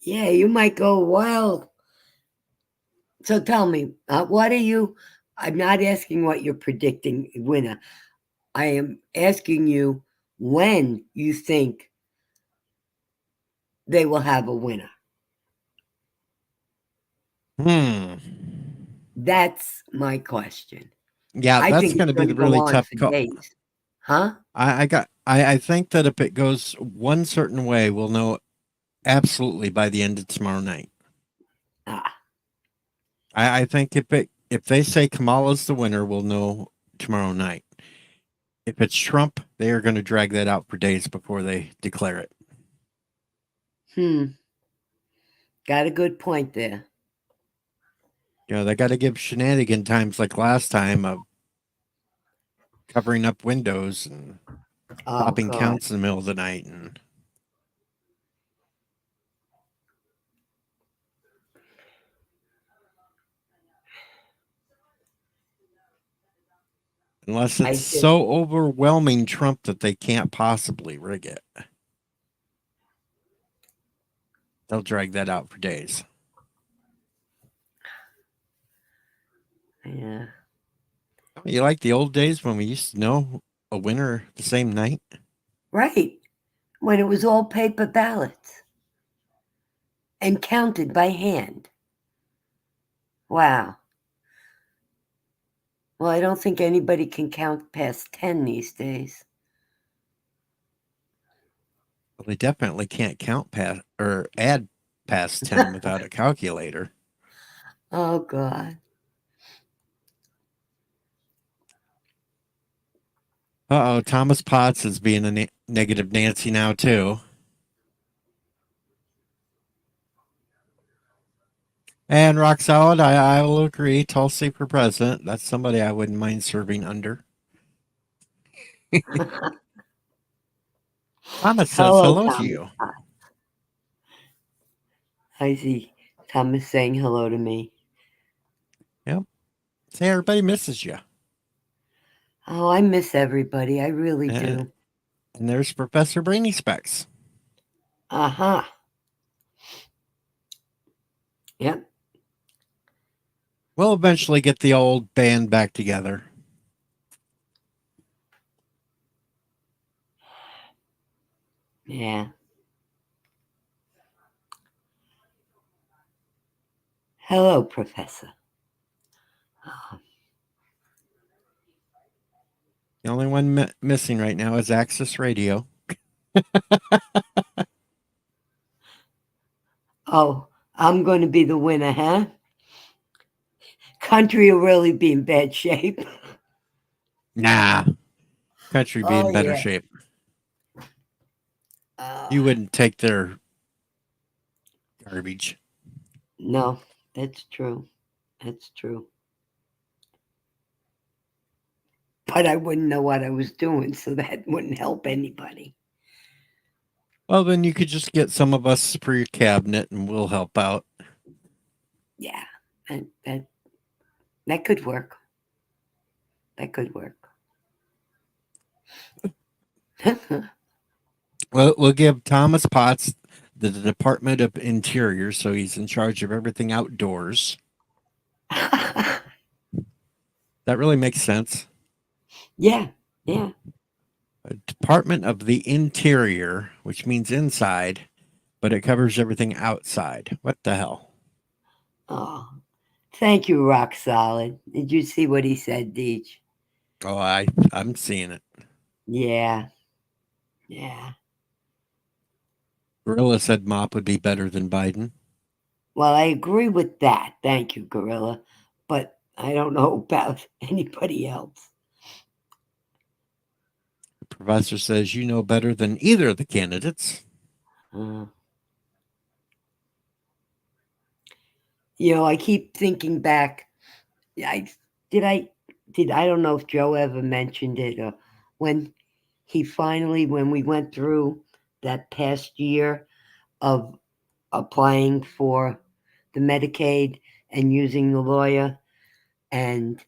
Yeah, you might go, well. So tell me, what are you? I'm not asking what you're predicting winner. I am asking you when you think they will have a winner. That's my question. Yeah, I that's think going it's to be going the to go really on tough for call. days. Huh? I think that if it goes one certain way, we'll know absolutely by the end of tomorrow night. I think if they say Kamala's the winner, we'll know tomorrow night. If it's Trump, they are going to drag that out for days before they declare it. Got a good point there. They got to give shenanigan times like last time of covering up windows and popping God. counts in the middle of the night. And unless it's so overwhelming Trump that they can't possibly rig it, they'll drag that out for days. Yeah. You like the old days when we used to know a winner the same night? Right. When it was all paper ballots and counted by hand. Wow. Well, I don't think anybody can count past 10 these days. Well, they definitely can't count past or add past 10 without a calculator. Oh, God. Uh-oh, Thomas Potts is being a negative Nancy now, too. And Rock Solid, I will agree. Tulsi for president. That's somebody I wouldn't mind serving under. Thomas says hello to you. I see Thomas saying hello to me. Yep. Say everybody misses you. Oh, I miss everybody. I really do. And there's Professor Brainy Specs. Uh-huh. Yep. We'll eventually get the old band back together. Yeah. Hello, Professor. Oh, The only one missing right now is Access Radio. oh, I'm going to be the winner, huh? Country will really be in bad shape. Nah. Country be in better yeah. shape. You wouldn't take their garbage. No, that's true. That's true. But I wouldn't know what I was doing, so that wouldn't help anybody. Well, then you could just get some of us for your cabinet and we'll help out. Yeah, that could work. That could work. Well, we'll give Thomas Potts the Department of Interior, so he's in charge of everything outdoors. That really makes sense. Yeah. Department of the Interior, which means inside, but it covers everything outside. What the hell? Oh, thank you, Rock Solid. Did you see what he said, Deej? Oh, I'm seeing it. Yeah. Gorilla said Mop would be better than Biden. Well, I agree with that. Thank you, Gorilla. But I don't know about anybody else. The professor says you know better than either of the candidates. I keep thinking back. I don't know if Joe ever mentioned it, or when we went through that past year of applying for the Medicaid and using the lawyer, and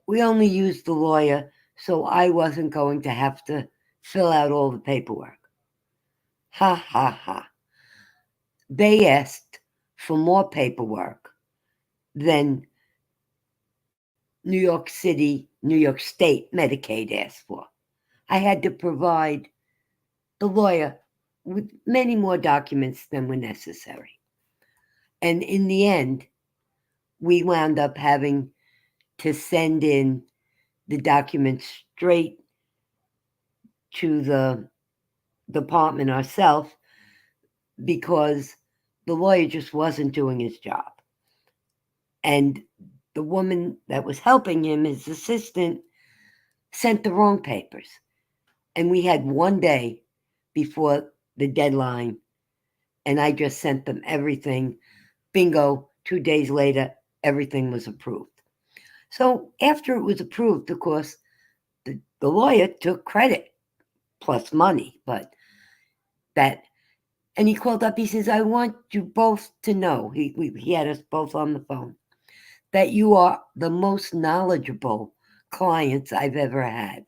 we only used the lawyer so I wasn't going to have to fill out all the paperwork. Ha ha ha. They asked for more paperwork than New York State Medicaid asked for. I had to provide the lawyer with many more documents than were necessary. And in the end, we wound up having to send in the documents straight to the department ourselves because the lawyer just wasn't doing his job. And the woman that was helping him, his assistant, sent the wrong papers. And we had one day before the deadline, and I just sent them everything. Bingo, 2 days later, everything was approved. So after it was approved, of course, the lawyer took credit plus money, and he called up, he says, I want you both to know, he had us both on the phone, that you are the most knowledgeable clients I've ever had.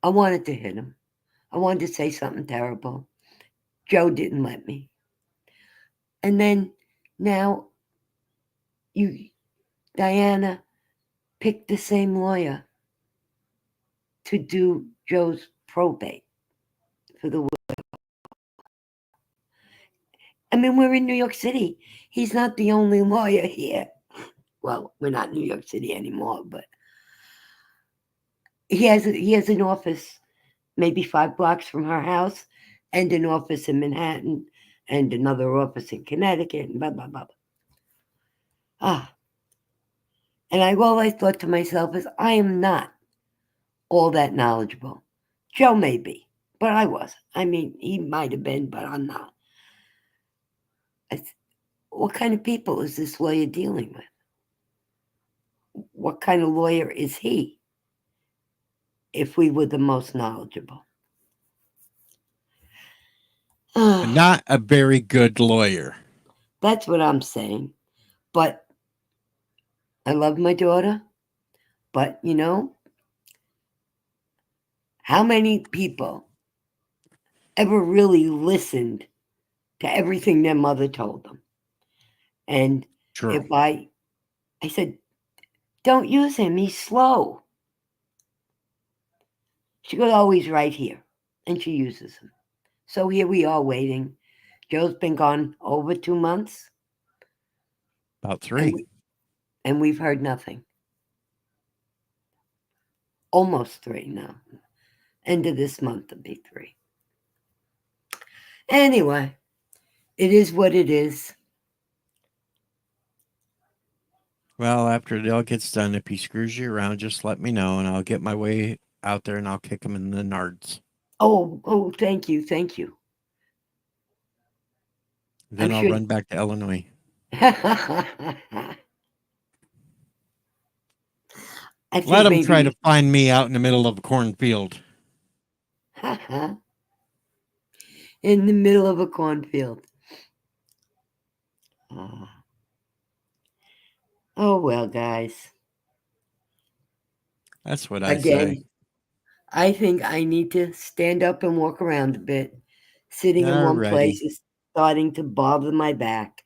I wanted to hit him. I wanted to say something terrible. Joe didn't let me. And then now, Diana, picked the same lawyer to do Joe's probate for the will. I mean, we're in New York City. He's not the only lawyer here. Well, we're not in New York City anymore, but he has an office maybe 5 blocks from her house, and an office in Manhattan, and another office in Connecticut, and blah blah blah. And all I thought to myself is, I am not all that knowledgeable. Joe may be, but I wasn't. I mean, he might have been, but I'm not. What kind of people is this lawyer dealing with? What kind of lawyer is he? If we were the most knowledgeable. Not a very good lawyer. That's what I'm saying. But I love my daughter. But, how many people ever really listened to everything their mother told them? And True. if I said, don't use him, he's slow. She goes, oh, he's right here. And she uses him. So here we are waiting. Joe's been gone over 2 months. About 3. And we've heard nothing. Almost 3 now. End of this month will be 3. Anyway, it is what it is. Well, after it all gets done, if he screws you around, just let me know, and I'll get my way out there, and I'll kick him in the nards. Oh, thank you. Then I'll run back to Illinois. Let him try to find me out in the middle of a cornfield. In the middle of a cornfield. Oh, well, guys. That's what I say. I think I need to stand up and walk around a bit. Sitting in one place is starting to bother my back.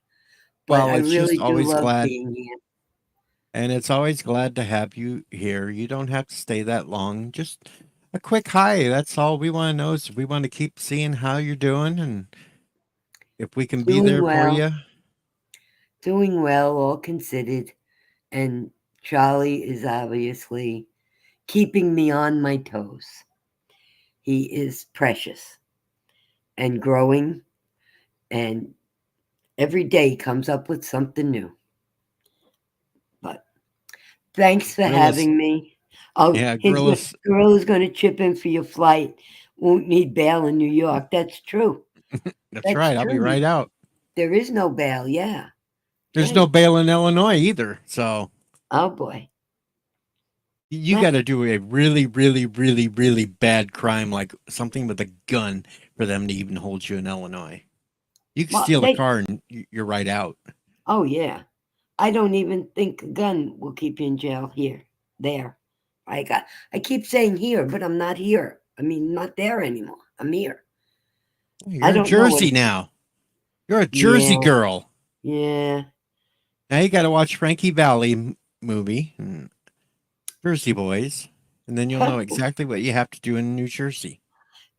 But I really do love being here. And it's always glad to have you here. You don't have to stay that long. Just a quick hi. That's all we want to know is we want to keep seeing how you're doing and if we can be there for you. Doing well, all considered. And Charlie is obviously keeping me on my toes. He is precious and growing, and every day comes up with something new. But thanks for having me. Oh, yeah, Gorilla's going to chip in for your flight. Won't need bail in New York. That's true. That's right. True. I'll be right out. There is no bail, yeah. There's no bail in Illinois either. So, oh boy. You got to do a really, really, really, really bad crime, like something with a gun, for them to even hold you in Illinois. You can steal a car and you're right out. Oh, yeah. I don't even think a gun will keep you in jail there. I keep saying here, but I'm not here. I mean, not there anymore. I'm here. You're in Jersey now. You're a Jersey girl. Yeah. Now you got to watch Frankie Valli movie, Jersey Boys, and then you'll know exactly what you have to do in New Jersey.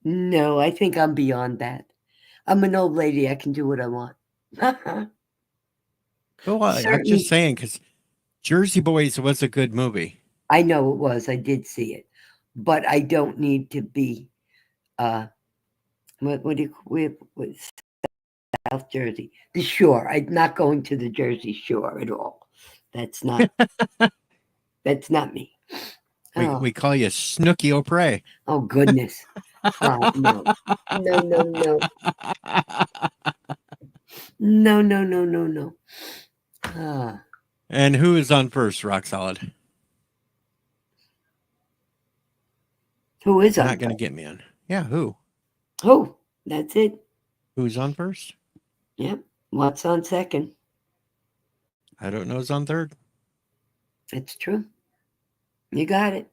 No, I think I'm beyond that. I'm an old lady. I can do what I want. Well, I'm just saying, because Jersey Boys was a good movie. I know it was. I did see it. But I don't need to be, what South Jersey, the shore. I'm not going to the Jersey Shore at all. That's not, that's not me. We call you Snooky O'Prey. Oh, goodness. No. No. And who is on first, Rock Solid? Who is on? Not going to get me on. Yeah, who? Who? That's it. Who's on first? Yep. What's on second? I don't know who's on third. It's true. You got it.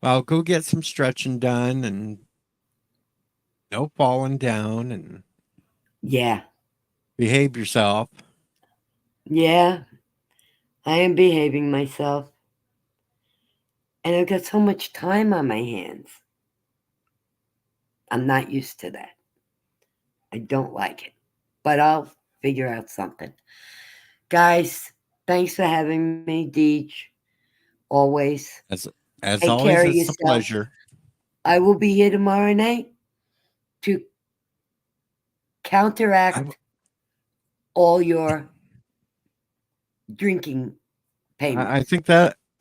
Well, go get some stretching done and no falling down and behave yourself. Yeah. I am behaving myself. And I've got so much time on my hands. I'm not used to that. I don't like it. But I'll figure out something. Guys, thanks for having me, Deej. Always. As Take always, care of it's a yourself. pleasure. I will be here tomorrow night to counteract all your drinking payments.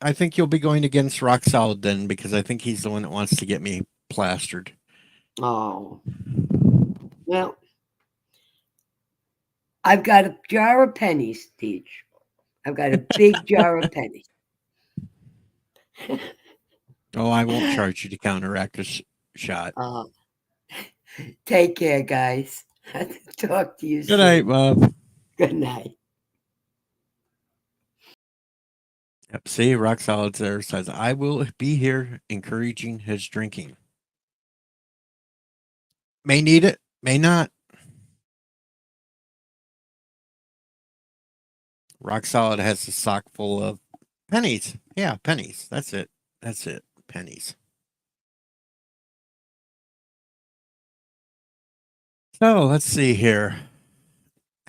I think you'll be going against Rock Solid then, because I think he's the one that wants to get me plastered. Oh. Well, I've got a jar of pennies, Deej. I've got a big jar of pennies. Oh, I won't charge you to counteract a shot. Take care, guys. Talk to you Good night, soon. Bob. Good night. Yep. See, Rock Solid there says, I will be here encouraging his drinking. May need it, may not. Rock Solid has a sock full of pennies. Yeah, pennies. That's it. That's it. Pennies. So let's see here.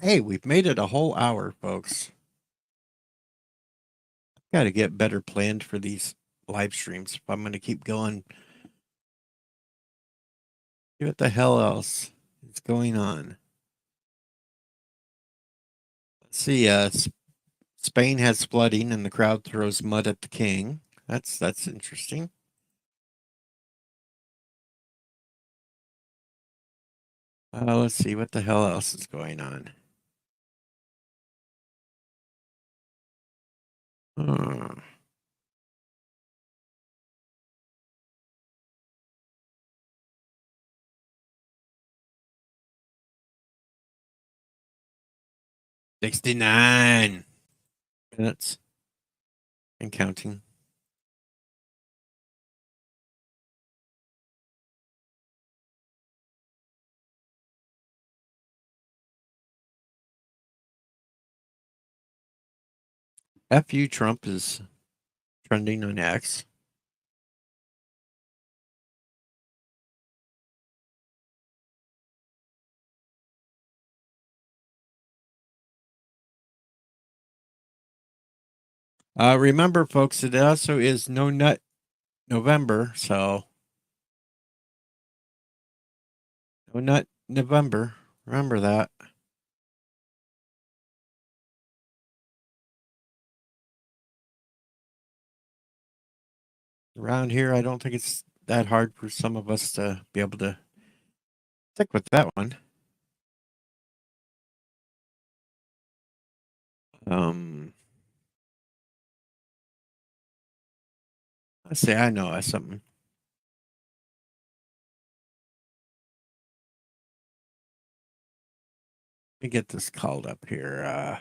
Hey, we've made it a whole hour, folks. Got to get better planned for these live streams if I'm going to keep going. What the hell else is going on? Let's see. Spain has flooding and the crowd throws mud at the king. That's interesting. Let's see what the hell else is going on. Hmm. $69 minutes and counting. FU Trump is trending on X. Remember, folks, it also is No Nut November, so No Nut November. Remember that. Around here, I don't think it's that hard for some of us to be able to stick with that one. Let's see, I know something. Let me get this called up here.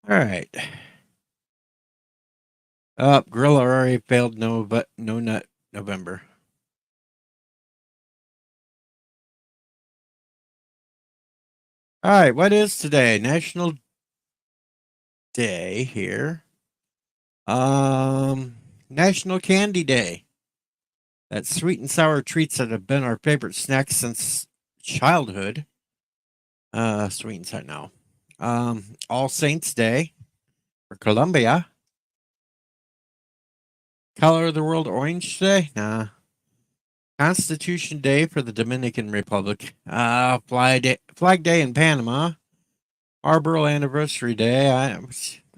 All right. Gorilla already failed No Nut November. All right, what is today? National Day here. National Candy Day. That's sweet and sour treats that have been our favorite snacks since childhood. Sweet and sour now. All Saints Day for Colombia. Color of the World Orange Day? Nah. Constitution Day for the Dominican Republic. Flag Day in Panama. Marlboro Anniversary Day.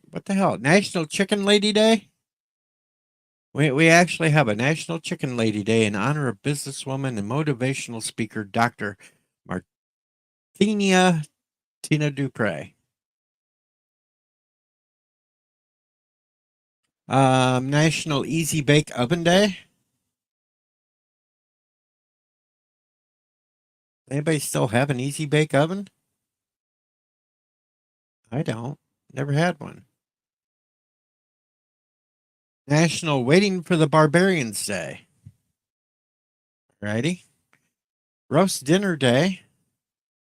What the hell? National Chicken Lady Day? We actually have a National Chicken Lady Day in honor of businesswoman and motivational speaker Dr. Martina Dupre. National Easy Bake Oven Day. Anybody still have an Easy Bake Oven? I don't. Never had one. National Waiting for the Barbarians Day. Righty. Roast Dinner Day.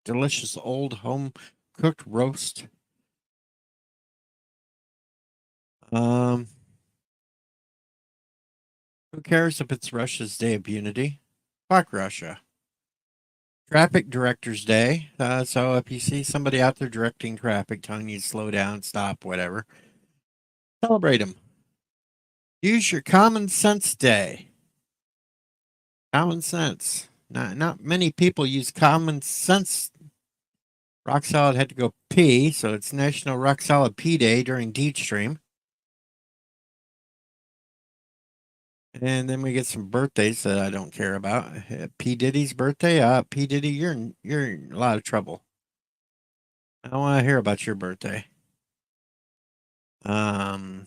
Delicious old home cooked roast. Who cares if it's Russia's Day of Unity? Fuck Russia. Traffic Directors Day. So if you see somebody out there directing traffic, telling you to slow down, stop, whatever, celebrate them. Use your common sense day. Common sense. Not many people use common sense. Rock Solid had to go pee, so it's National Rock Solid Pee Day during Deed Stream. And then we get some birthdays that I don't care about. P. Diddy's birthday. P. Diddy, you're in a lot of trouble. I don't want to hear about your birthday. Weirdo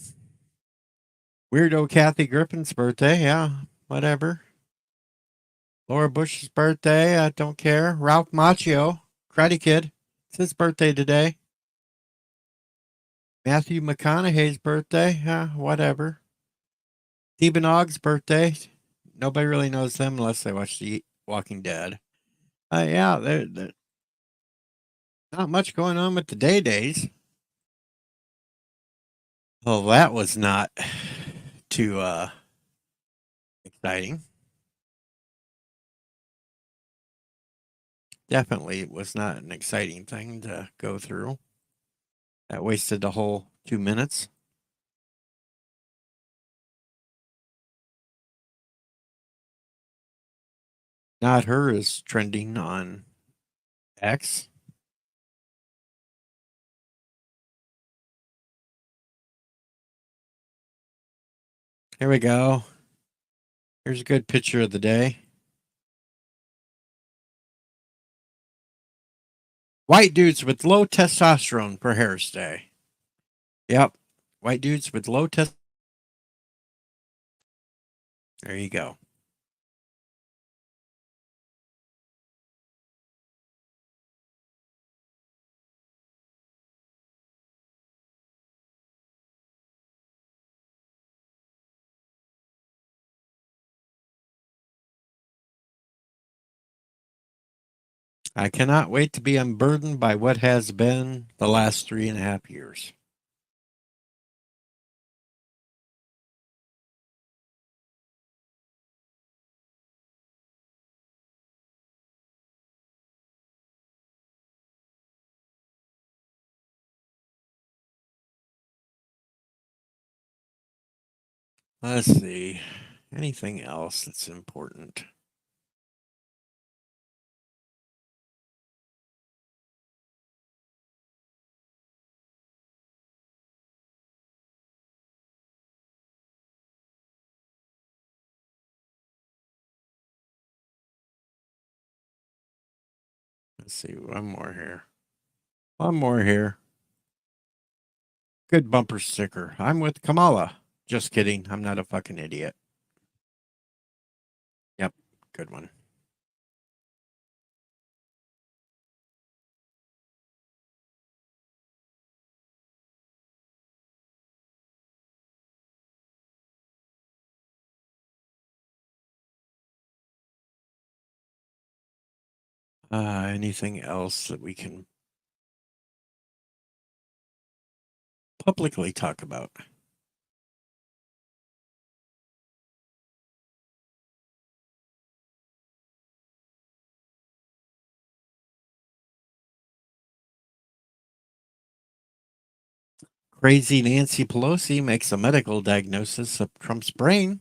Kathy Griffin's birthday. Yeah, whatever. Laura Bush's birthday. I don't care. Ralph Macchio, Karate Kid. It's his birthday today. Matthew McConaughey's birthday. Whatever. Stephen Ogg's birthday. Nobody really knows them unless they watch The Walking Dead. Yeah, they're not much going on with the days. Well, that was not too exciting. Definitely was not an exciting thing to go through. That wasted the whole 2 minutes. Not Her is trending on X. Here we go. Here's a good picture of the day. White dudes with low testosterone for Harris Day. Yep. White dudes with low testosterone. There you go. I cannot wait to be unburdened by what has been the last 3.5 years. Let's see. Anything else that's important? Let's see. One more here. One more here. Good bumper sticker. I'm with Kamala. Just kidding. I'm not a fucking idiot. Yep. Good one. Anything else that we can publicly talk about? Crazy Nancy Pelosi makes a medical diagnosis of Trump's brain.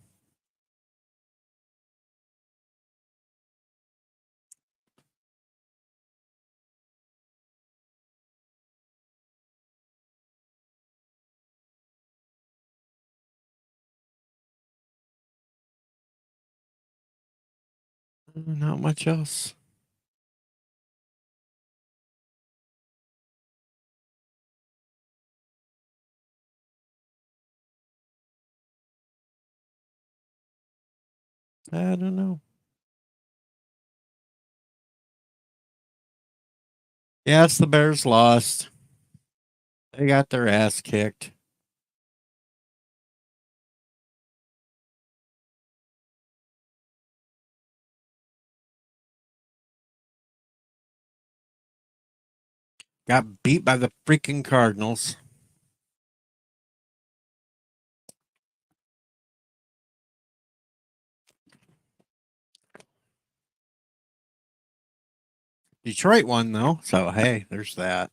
Not much else. I don't know. Yes, the Bears lost. They got their ass kicked. Got beat by the freaking Cardinals. Detroit won, though. So, hey, there's that.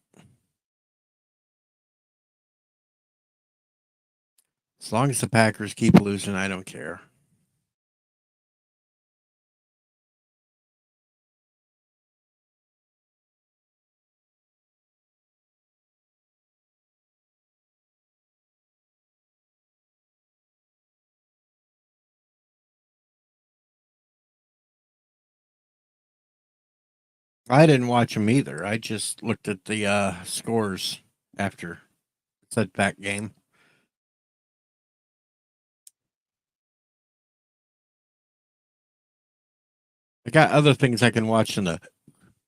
As long as the Packers keep losing, I don't care. I didn't watch them either. I just looked at the scores after said back game. I got other things I can watch in the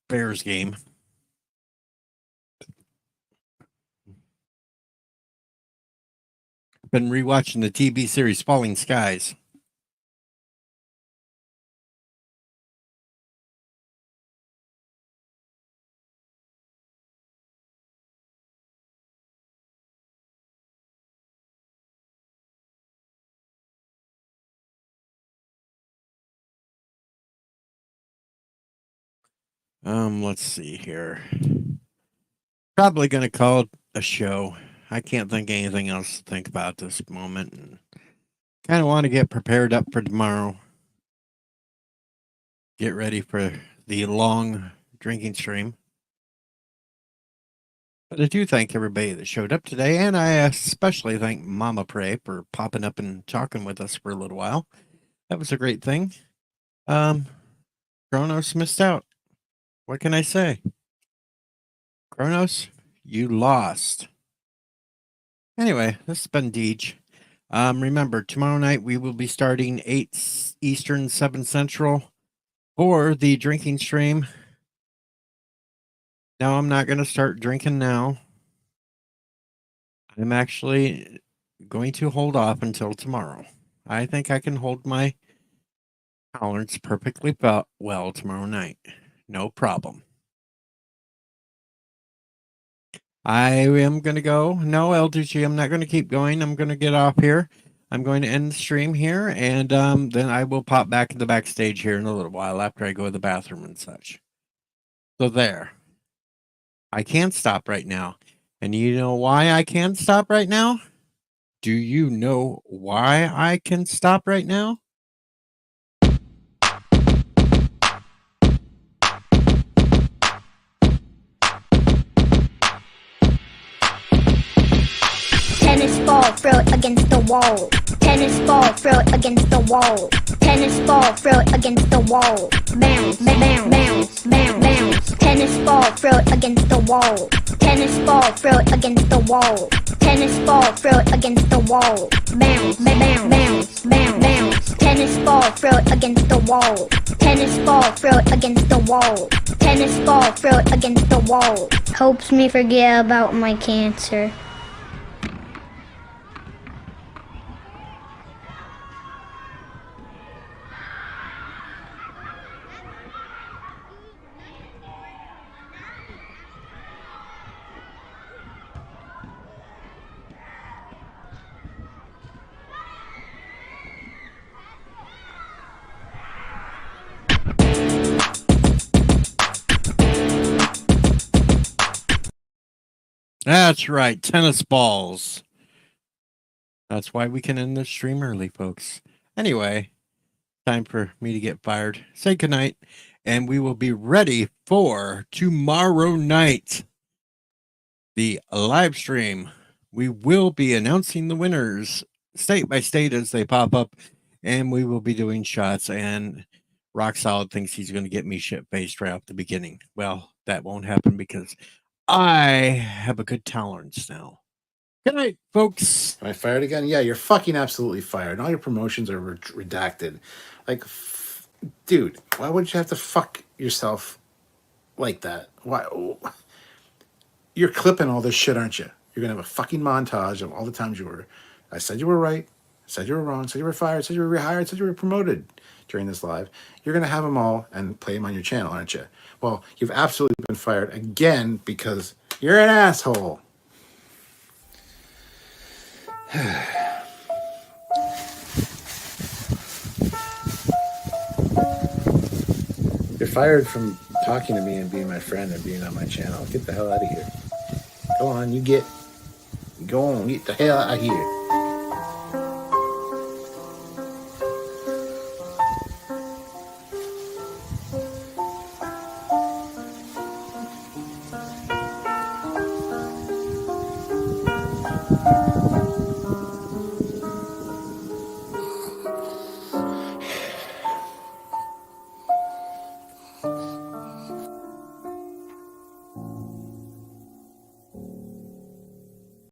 Bears game. Been rewatching the TV series Falling Skies. Let's see here. Probably going to call it a show. I can't think of anything else to think about this moment. And kind of want to get prepared up for tomorrow. Get ready for the long drinking stream. But I do thank everybody that showed up today, and I especially thank Mama Prey for popping up and talking with us for a little while. That was a great thing. Kronos missed out. What can I say? Kronos, you lost. Anyway, this has been Deej. Remember, tomorrow night we will be starting 8 Eastern, 7 Central for the drinking stream. Now, I'm not going to start drinking now. I'm actually going to hold off until tomorrow. I think I can hold my tolerance perfectly well tomorrow night. No problem. I am going to go. No, LDG, I'm not going to keep going. I'm going to get off here. I'm going to end the stream here, and then I will pop back in the backstage here in a little while after I go to the bathroom and such. So there. I can't stop right now. And you know why I can't stop right now? Do you know why I can stop right now? Tennis ball, throw it against the wall. Tennis ball, throw it against the wall. Tennis ball, throw it against the wall. Bounce, bounce, bounce, bounce, bounce. Tennis ball, throw it against the wall. Tennis ball, throw it against the wall. Tennis ball, throw it against the wall. Bounce, bounce, bounce, bounce, bounce. Tennis ball, throw it against the wall. Tennis ball, throw it against the wall. Tennis ball, throw it against the wall. Helps me forget about my cancer. That's right, tennis balls. That's why we can end the stream early, folks. Anyway, time for me to get fired. Say goodnight, and we will be ready for tomorrow night. The live stream. We will be announcing the winners state by state as they pop up, and we will be doing shots. And Rock Solid thinks he's going to get me shit-faced right off the beginning. Well, that won't happen because I have a good tolerance now. Good night, folks. Am I fired again? Yeah, you're fucking absolutely fired. All your promotions are redacted. Like, dude, why would you have to fuck yourself like that? Why? You're clipping all this shit, aren't you? You're gonna have a fucking montage of all the times I said you were right, said you were wrong, said you were fired, said you were rehired, said you were promoted during this live. You're gonna have them all and play them on your channel, aren't you? Well, you've absolutely been fired again because you're an asshole. You're fired from talking to me and being my friend and being on my channel. Get the hell out of here. Go on, get the hell out of here.